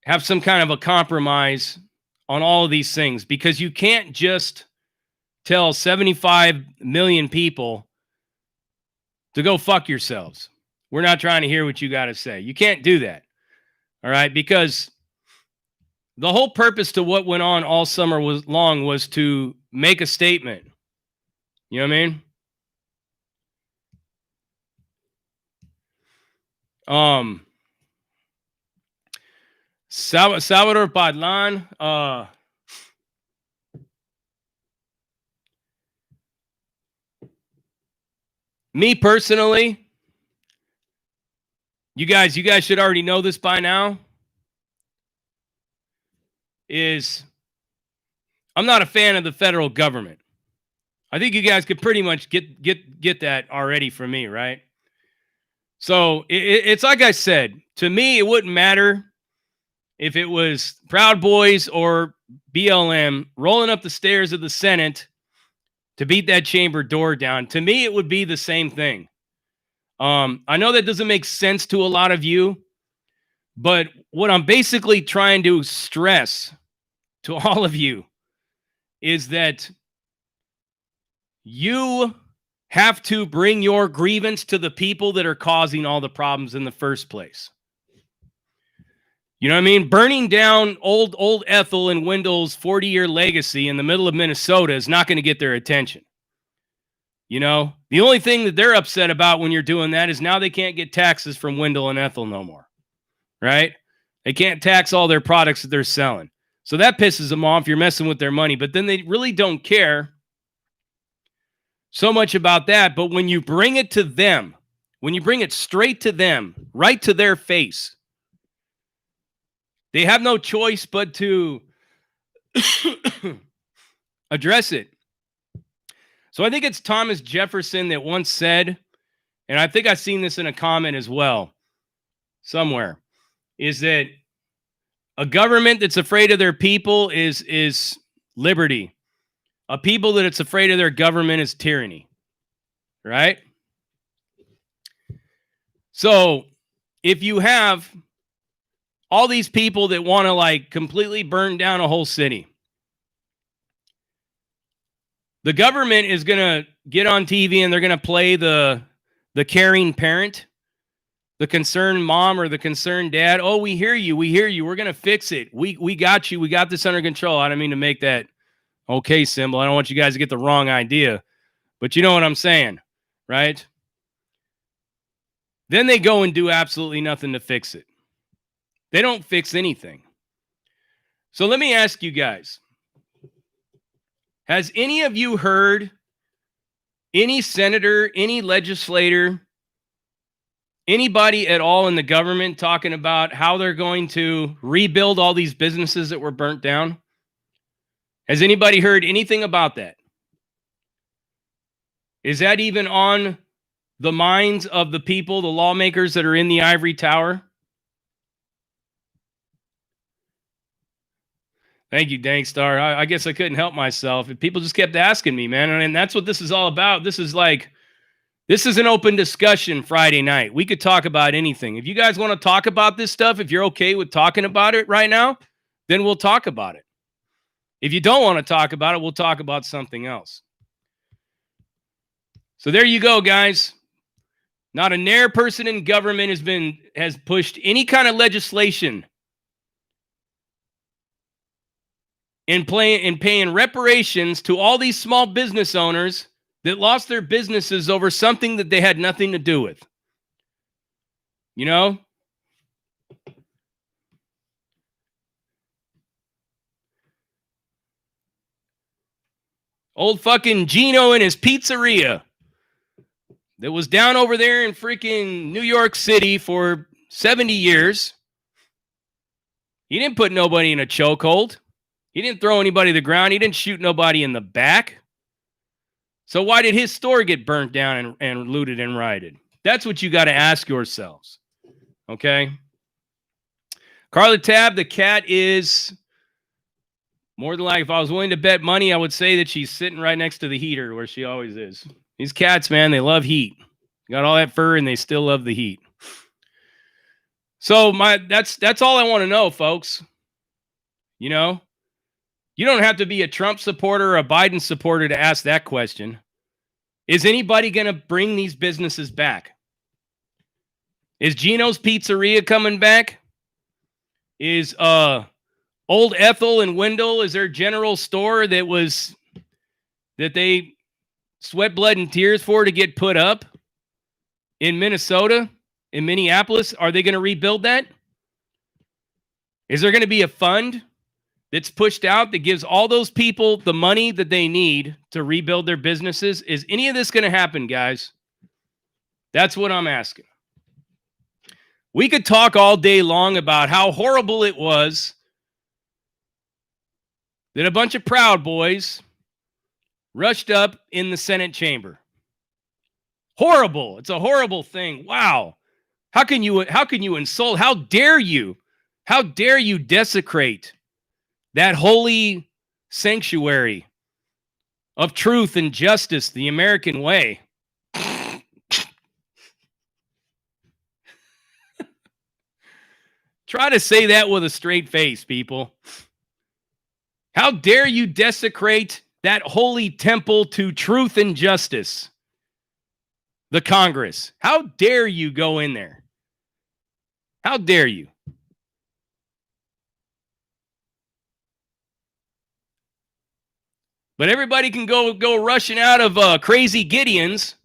have some kind of a compromise on all of these things? Because you can't just tell 75 million people to go fuck yourselves. We're not trying to hear what you got to say. You can't do that. All right? Because the whole purpose to what went on all summer long was to make a statement. You know what I mean? Salvador Padlan, me personally, you guys should already know this by now, is I'm not a fan of the federal government. I think you guys could pretty much get that already from me, right? So it's like I said, to me, it wouldn't matter if it was Proud Boys or BLM rolling up the stairs of the Senate to beat that chamber door down. To me, it would be the same thing. I know that doesn't make sense to a lot of you, but what I'm basically trying to stress to all of you is that you have to bring your grievance to the people that are causing all the problems in the first place. You know what I mean? Burning down old Ethel and Wendell's 40-year legacy in the middle of Minnesota is not going to get their attention. You know, the only thing that they're upset about when you're doing that is now they can't get taxes from Wendell and Ethel no more, right? They can't tax all their products that they're selling. So that pisses them off. You're messing with their money, but then they really don't care so much about that. But when you bring it to them, when you bring it straight to them, right to their face, they have no choice but to address it. So I think it's Thomas Jefferson that once said, and I think I've seen this in a comment as well somewhere, is that a government that's afraid of their people is liberty. A people that it's afraid of their government is tyranny. Right? So if you have all these people that want to like completely burn down a whole city, the government is going to get on TV and they're going to play the caring parent, the concerned mom or the concerned dad. Oh, we hear you. We hear you. We're going to fix it. We got you. We got this under control. I don't mean to make that okay symbol. I don't want you guys to get the wrong idea, but you know what I'm saying, right? Then they go and do absolutely nothing to fix it. They don't fix anything. So let me ask you guys, has any of you heard any senator, any legislator, anybody at all in the government talking about how they're going to rebuild all these businesses that were burnt down? Has anybody heard anything about that? Is that even on the minds of the people, the lawmakers that are in the ivory tower? Thank you, Dankstar. I guess I couldn't help myself. People just kept asking me, man. And that's what this is all about. This is an open discussion Friday night. We could talk about anything. If you guys want to talk about this stuff, if you're okay with talking about it right now, then we'll talk about it. If you don't want to talk about it, we'll talk about something else. So there you go, guys. Not a ne'er person in government has pushed any kind of legislation in paying reparations to all these small business owners that lost their businesses over something that they had nothing to do with. You know? Old fucking Gino and his pizzeria that was down over there in freaking New York City for 70 years. He didn't put nobody in a chokehold. He didn't throw anybody to the ground. He didn't shoot nobody in the back. So why did his store get burnt down and looted and rioted? That's what you got to ask yourselves. Okay? Carla Tab, the cat is more than likely, if I was willing to bet money, I would say that she's sitting right next to the heater where she always is. These cats, man, they love heat. Got all that fur and they still love the heat. So that's all I want to know, folks. You know? You don't have to be a Trump supporter or a Biden supporter to ask that question. Is anybody going to bring these businesses back? Is Gino's Pizzeria coming back? Is Old Ethel and Wendell, is their general store that they sweat, blood, and tears for to get put up in Minnesota, in Minneapolis? Are they going to rebuild that? Is there going to be a fund that's pushed out that gives all those people the money that they need to rebuild their businesses? Is any of this going to happen, guys? That's what I'm asking. We could talk all day long about how horrible it was that a bunch of Proud Boys rushed up in the Senate chamber. Horrible. It's a horrible thing. Wow. How can you insult? How dare you? How dare you desecrate that holy sanctuary of truth and justice, the American way? Try to say that with a straight face, people. How dare you desecrate that holy temple to truth and justice? The Congress. How dare you go in there? How dare you? But everybody can go rushing out of Crazy Gideon's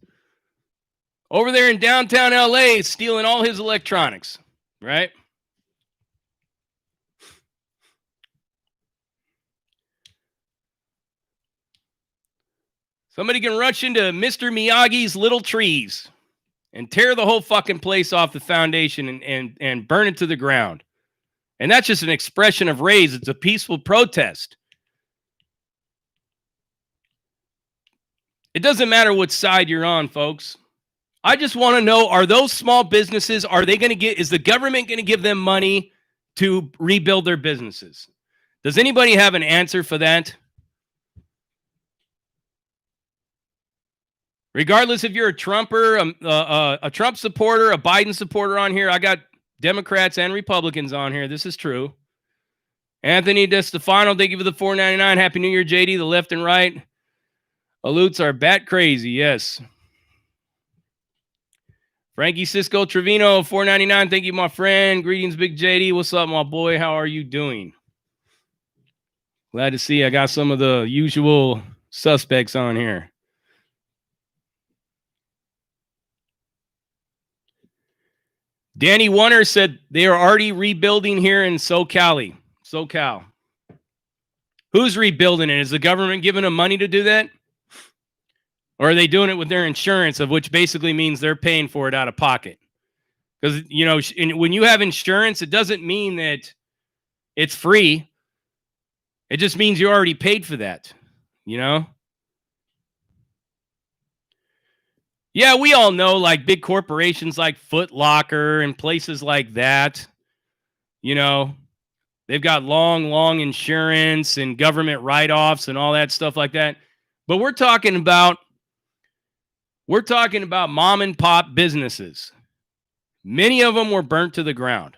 over there in downtown LA, stealing all his electronics, right? Somebody can rush into Mr. Miyagi's Little Trees and tear the whole fucking place off the foundation and burn it to the ground. And that's just an expression of rage. It's a peaceful protest. It doesn't matter what side you're on, folks. I just want to know, are those small businesses, is the government going to give them money to rebuild their businesses? Does anybody have an answer for that? Regardless if you're a Trumper, a Trump supporter, a Biden supporter on here, I got Democrats and Republicans on here. This is true. Anthony DeStefano, thank you for the $4.99. Happy New Year, JD. The left and right alutes are bat crazy. Yes. Frankie Cisco Trevino, $4.99. Thank you, my friend. Greetings, Big JD. What's up, my boy? How are you doing? Glad to see I got some of the usual suspects on here. Danny Wunner said they are already rebuilding here in SoCal. Who's rebuilding it? Is the government giving them money to do that? Or are they doing it with their insurance, of which basically means they're paying for it out of pocket? Because, you know, when you have insurance, it doesn't mean that it's free. It just means you already paid for that, you know? Yeah, we all know, like, big corporations like Foot Locker and places like that, you know, They've got long insurance and government write-offs and all that stuff like that. But we're talking about mom and pop businesses. Many of them were burnt to the ground.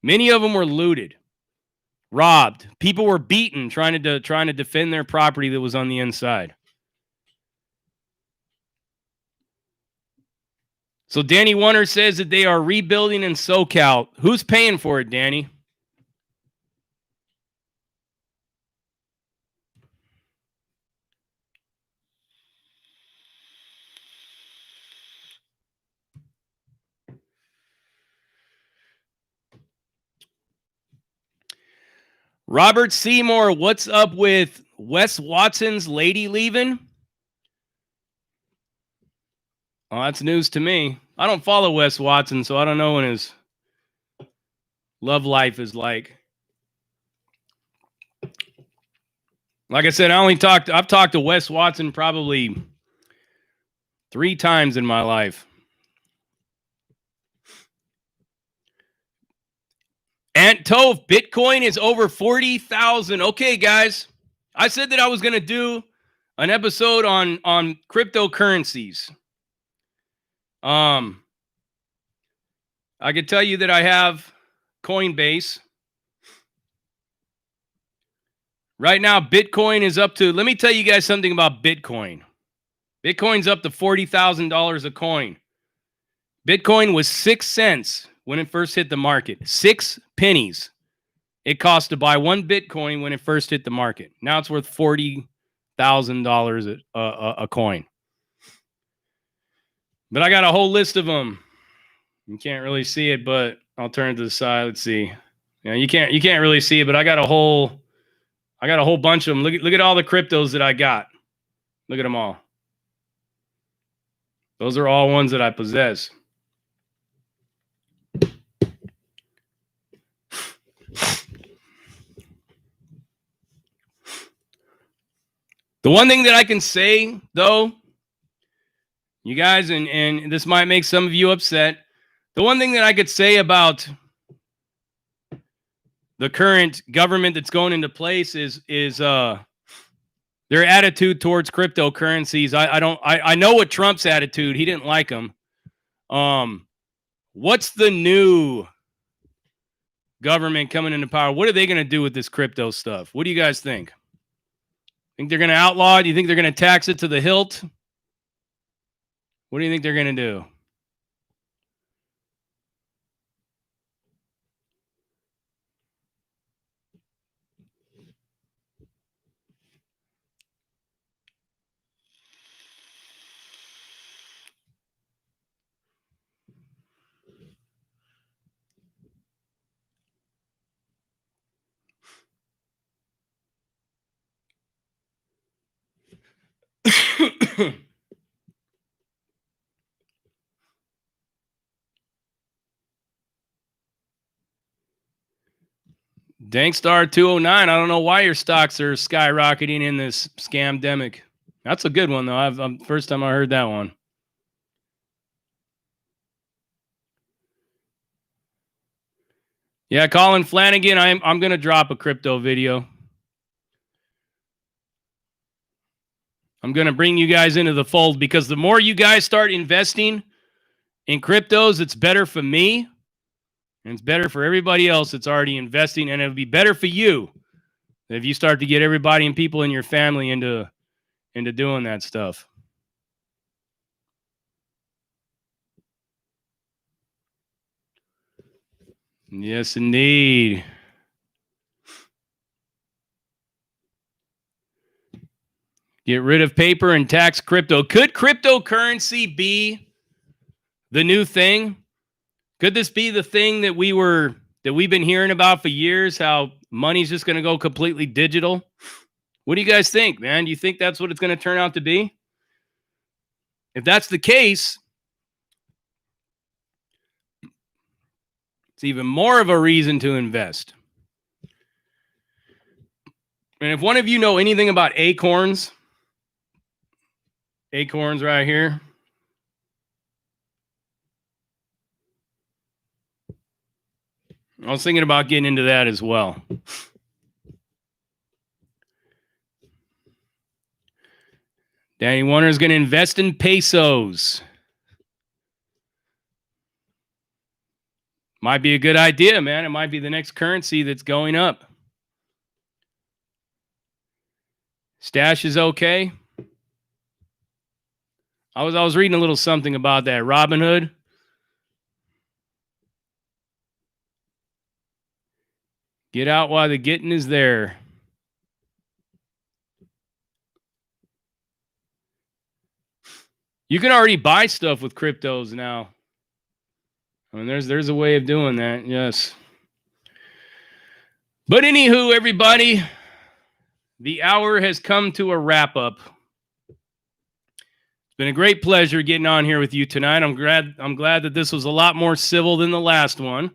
Many of them were looted, robbed. People were beaten trying to defend their property that was on the inside. So Danny Wunner says that they are rebuilding in SoCal. Who's paying for it, Danny? Robert Seymour, what's up with Wes Watson's lady leaving? Oh, that's news to me. I don't follow Wes Watson, so I don't know what his love life is like. Like I said, I've talked to Wes Watson probably 3 times in my life. Ant Tove, Bitcoin is over 40,000. Okay, guys. I said that I was going to do an episode on cryptocurrencies. I could tell you that I have Coinbase. Right now, Bitcoin is up to, let me tell you guys something about Bitcoin. Bitcoin's up to $40,000 a coin. Bitcoin was 6 cents when it first hit the market. 6 pennies it cost to buy 1 Bitcoin when it first hit the market. Now it's worth $40,000 a coin. But I got a whole list of them. You can't really see it, but I'll turn it to the side. Let's see. Yeah, you can't really see it, but I got a whole bunch of them. Look at all the cryptos that I got. Look at them all. Those are all ones that I possess. The one thing that I can say, though, you guys, and this might make some of you upset, the one thing that I could say about the current government that's going into place is their attitude towards cryptocurrencies. I know what Trump's attitude. He didn't like them. What's the new government coming into power? What are they going to do with this crypto stuff? What do you guys think? Think they're going to outlaw it? Do you think they're going to tax it to the hilt? What do you think they're going to do? Dankstar 209. I don't know why your stocks are skyrocketing in this scamdemic. That's a good one, though. First time I heard that one. Yeah, Colin Flanagan, I'm going to drop a crypto video. I'm going to bring you guys into the fold because the more you guys start investing in cryptos, it's better for me and it's better for everybody else that's already investing, and it'll be better for you if you start to get everybody and people in your family into doing that stuff. Yes, indeed. Get rid of paper and tax crypto. Could cryptocurrency be the new thing? Could this be the thing that we've been hearing about for years, how money's just going to go completely digital? What do you guys think, man? Do you think that's what it's going to turn out to be? If that's the case, it's even more of a reason to invest. And if one of you know anything about acorns right here. I was thinking about getting into that as well. Danny Warner is going to invest in pesos. Might be a good idea, man. It might be the next currency that's going up. Stash is okay. I was reading a little something about that. Robinhood. Get out while the getting is there. You can already buy stuff with cryptos now. I mean, there's a way of doing that, yes. But anywho, everybody, the hour has come to a wrap up. It's been a great pleasure getting on here with you tonight. I'm glad that this was a lot more civil than the last one.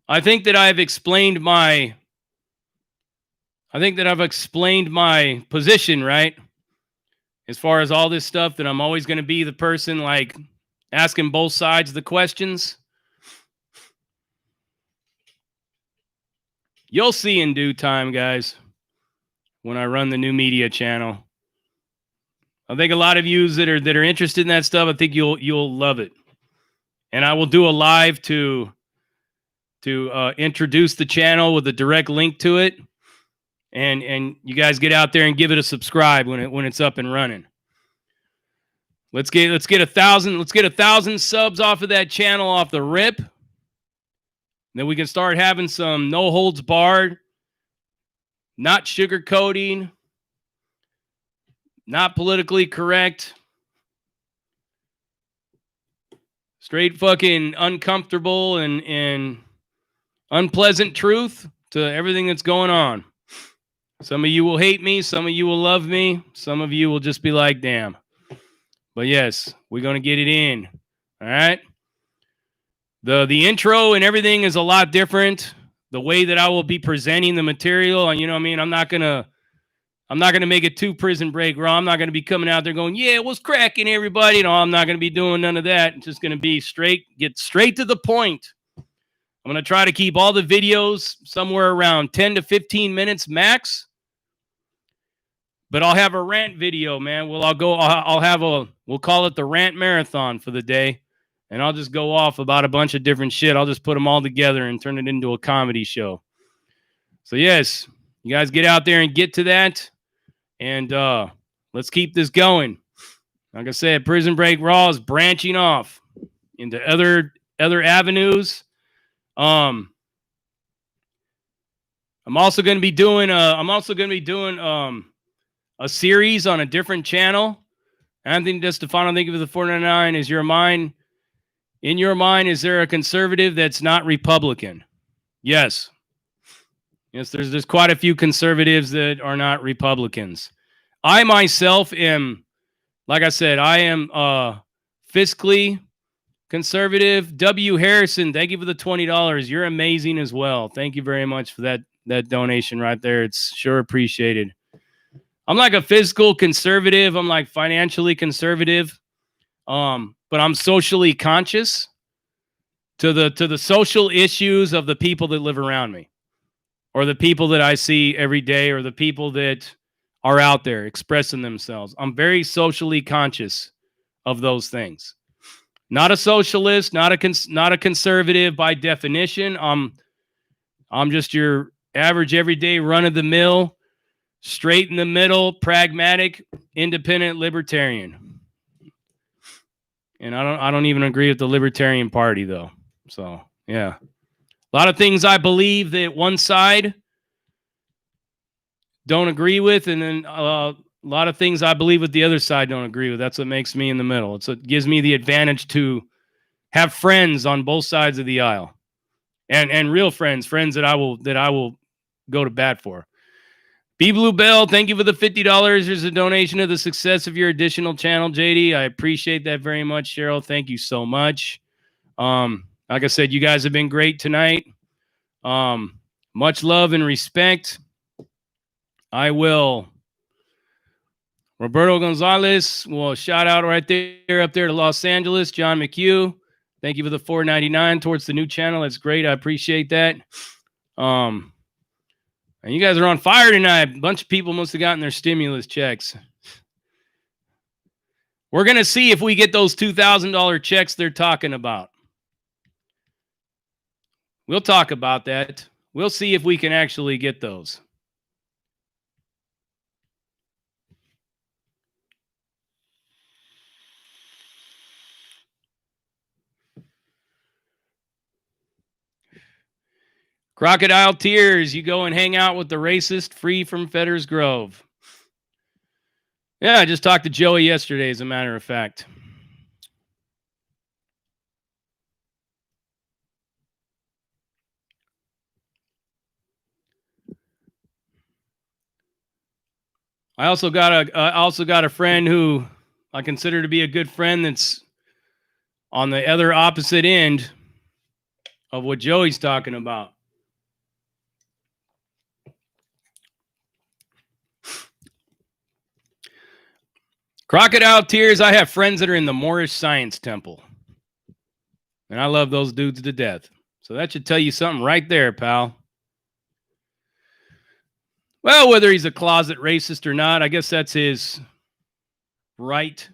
I think that I've explained my position, right? As far as all this stuff, that I'm always going to be the person like asking both sides of the questions. You'll see in due time, guys, when I run the new media channel. I think a lot of you that are interested in that stuff, I think you'll love it. And I will do a live to introduce the channel with a direct link to it. And you guys get out there and give it a subscribe when it's up and running. Let's get 1,000 subs off of that channel off the rip. Then we can start having some no holds barred, not sugarcoating, not politically correct, straight fucking uncomfortable and unpleasant truth to everything that's going on. Some of you will hate me. Some of you will love me. Some of you will just be like, damn. But yes, we're going to get it in. All right. The intro and everything is a lot different. The way that I will be presenting the material, and you know what I mean? I'm not gonna make it too prison break raw. I'm not gonna be coming out there going, yeah, what's cracking, everybody? No, I'm not gonna be doing none of that. It's just gonna be get straight to the point. I'm gonna try to keep all the videos somewhere around 10 to 15 minutes max. But I'll have a rant video, man. We'll call it the rant marathon for the day. And I'll just go off about a bunch of different shit. I'll just put them all together and turn it into a comedy show. So yes, you guys get out there and get to that. And let's keep this going. Like I said, Prison Break Raw is branching off into other avenues. I'm also going to be doing a series on a different channel. Anthony DeStefano, thank you for the $4.99. Is your mind? In your mind, is there a conservative that's not Republican? Yes. Yes, there's quite a few conservatives that are not Republicans. I myself am, like I said, I am fiscally conservative. W. Harrison, thank you for the $20. You're amazing as well. Thank you very much for that donation right there. It's sure appreciated. I'm like a fiscal conservative. I'm like financially conservative. But I'm socially conscious to the social issues of the people that live around me, or the people that I see every day, or the people that are out there expressing themselves. I'm very socially conscious of those things. Not a socialist, not a conservative by definition. I'm just your average, everyday, run-of-the-mill, straight in the middle, pragmatic, independent libertarian. And I don't even agree with the Libertarian Party, though. So, yeah. A lot of things I believe that one side don't agree with, and then a lot of things I believe with the other side don't agree with. That's what makes me in the middle. It gives me the advantage to have friends on both sides of the aisle. And real friends that I will go to bat for. B Blue Bell, thank you for the $50. There's a donation to the success of your additional channel, JD. I appreciate that very much, Cheryl. Thank you so much. Like I said, you guys have been great tonight. Much love and respect. I will. Roberto Gonzalez, well, shout out right there, up there to Los Angeles. John McHugh, Thank you for the $4.99 towards the new channel. That's great. I appreciate that. And you guys are on fire tonight. A bunch of people must have gotten their stimulus checks. We're going to see if we get those $2,000 checks they're talking about. We'll talk about that. We'll see if we can actually get those. Crocodile Tears, you go and hang out with the racist free from Fetters Grove. Yeah, I just talked to Joey yesterday, as a matter of fact. I also got a friend who I consider to be a good friend that's on the other opposite end of what Joey's talking about. Crocodile Tears, I have friends that are in the Moorish Science Temple. And I love those dudes to death. So that should tell you something right there, pal. Well, whether he's a closet racist or not, I guess that's his right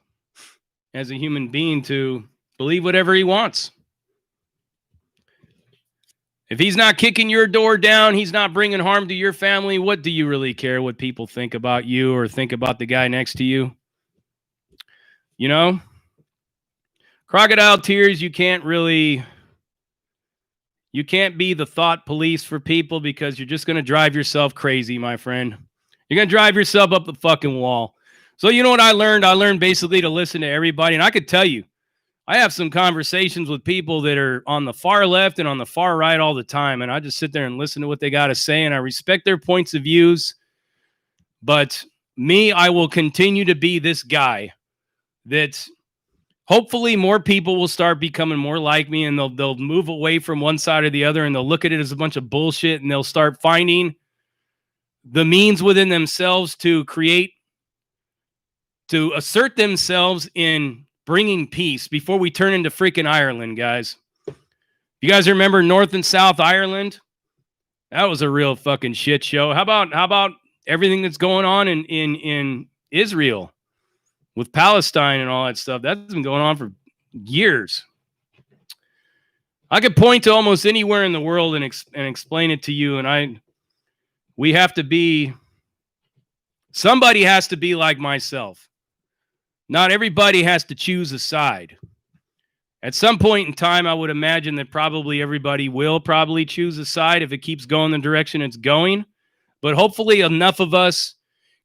as a human being to believe whatever he wants. If he's not kicking your door down, he's not bringing harm to your family, what do you really care what people think about you or think about the guy next to you? You know? Crocodile Tears, you can't be the thought police for people because you're just going to drive yourself crazy, my friend. You're going to drive yourself up the fucking wall. So you know what I learned? I learned basically to listen to everybody. And I could tell you, I have some conversations with people that are on the far left and on the far right all the time. And I just sit there and listen to what they got to say. And I respect their points of views. But me, I will continue to be this guy that hopefully more people will start becoming more like me, and they'll move away from one side or the other, and they'll look at it as a bunch of bullshit, and they'll start finding the means within themselves to assert themselves in bringing peace before we turn into freaking Ireland, guys. You guys remember North and South Ireland? That was a real fucking shit show. How about everything that's going on in Israel with Palestine and all that stuff? That's been going on for years. I could point to almost anywhere in the world and explain it to you. And somebody has to be like myself. Not everybody has to choose a side. At some point in time, I would imagine that probably everybody will probably choose a side if it keeps going the direction it's going. But hopefully enough of us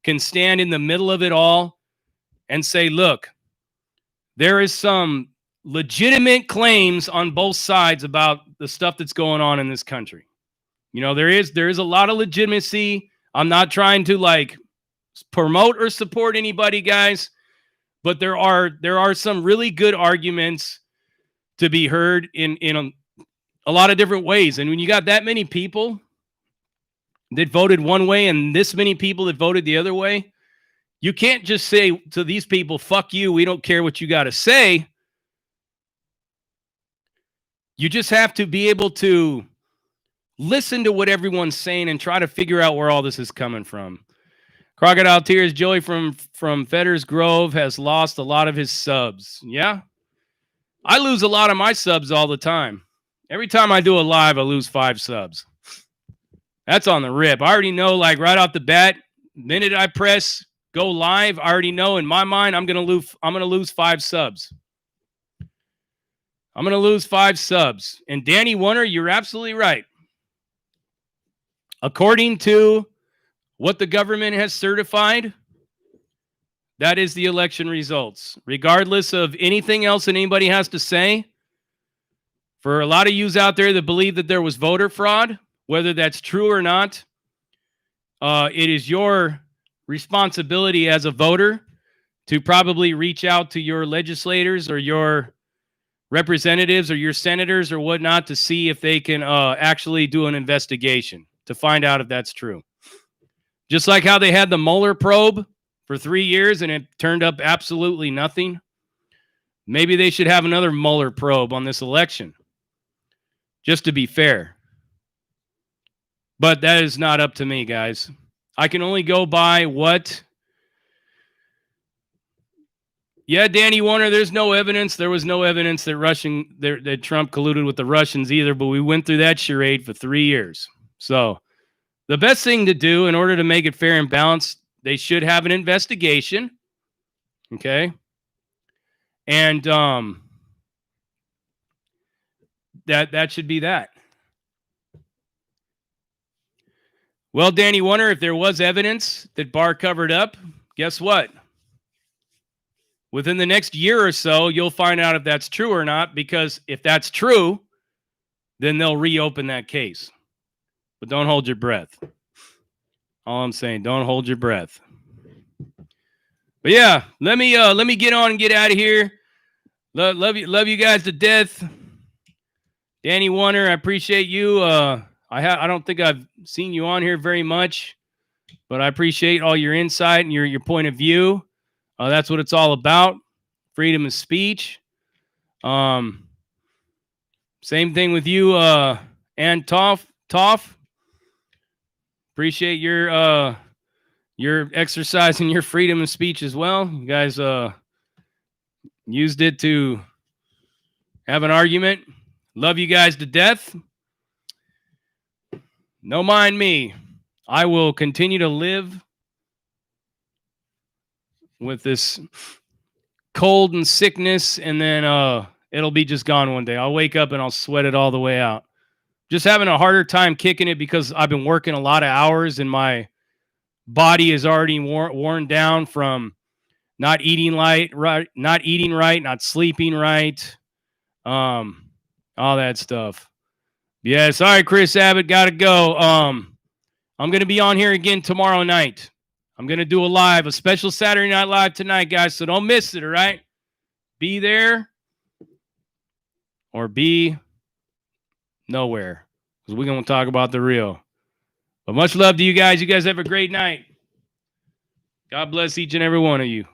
can stand in the middle of it all and say, look, there is some legitimate claims on both sides about the stuff that's going on in this country. You know, there is a lot of legitimacy. I'm not trying to promote or support anybody, guys, but there are some really good arguments to be heard in a lot of different ways. And when you got that many people that voted one way and this many people that voted the other way, you can't just say to these people, fuck you, we don't care what you got to say. You just have to be able to listen to what everyone's saying and try to figure out where all this is coming from. Crocodile Tears, Joey from Fetters Grove has lost a lot of his subs. Yeah? I lose a lot of my subs all the time. Every time I do a live, I lose 5 subs. That's on the rip. I already know, right off the bat, the minute I press go live, I already know in my mind I'm gonna lose 5 subs. I'm gonna lose 5 subs. And Danny Wunner, you're absolutely right. According to what the government has certified, that is the election results. Regardless of anything else that anybody has to say, for a lot of yous out there that believe that there was voter fraud, whether that's true or not, it is your responsibility as a voter to probably reach out to your legislators or your representatives or your senators or whatnot to see if they can actually do an investigation to find out if that's true. Just like how they had the Mueller probe for 3 years and it turned up absolutely nothing. Maybe they should have another Mueller probe on this election, just to be fair. But that is not up to me, guys. I can only go by what... Yeah, Danny Warner, there's no evidence. There was no evidence that Trump colluded with the Russians either, but we went through that charade for 3 years. So the best thing to do in order to make it fair and balanced, they should have an investigation. Okay? And that should be that. Well, Danny Warner, if there was evidence that Barr covered up, guess what? Within the next year or so, you'll find out if that's true or not, because if that's true, then they'll reopen that case. But don't hold your breath. All I'm saying, don't hold your breath. But yeah, let me get on and get out of here. Love you guys to death. Danny Warner, I appreciate you. I don't think I've seen you on here very much, but I appreciate all your insight and your point of view. That's what it's all about. Freedom of speech. Same thing with you, and Toff. Appreciate your exercising your freedom of speech as well. You guys used it to have an argument. Love you guys to death. No mind me. I will continue to live with this cold and sickness, and then it'll be just gone one day. I'll wake up and I'll sweat it all the way out. Just having a harder time kicking it because I've been working a lot of hours and my body is already worn down from not eating right, not sleeping right, all that stuff. Yeah, sorry, Chris Abbott, gotta go. I'm gonna be on here again tomorrow night. I'm gonna do a special Saturday Night Live tonight, guys. So don't miss it. All right, be there or be nowhere, because we're gonna talk about the real. But much love to you guys. You guys have a great night. God bless each and every one of you.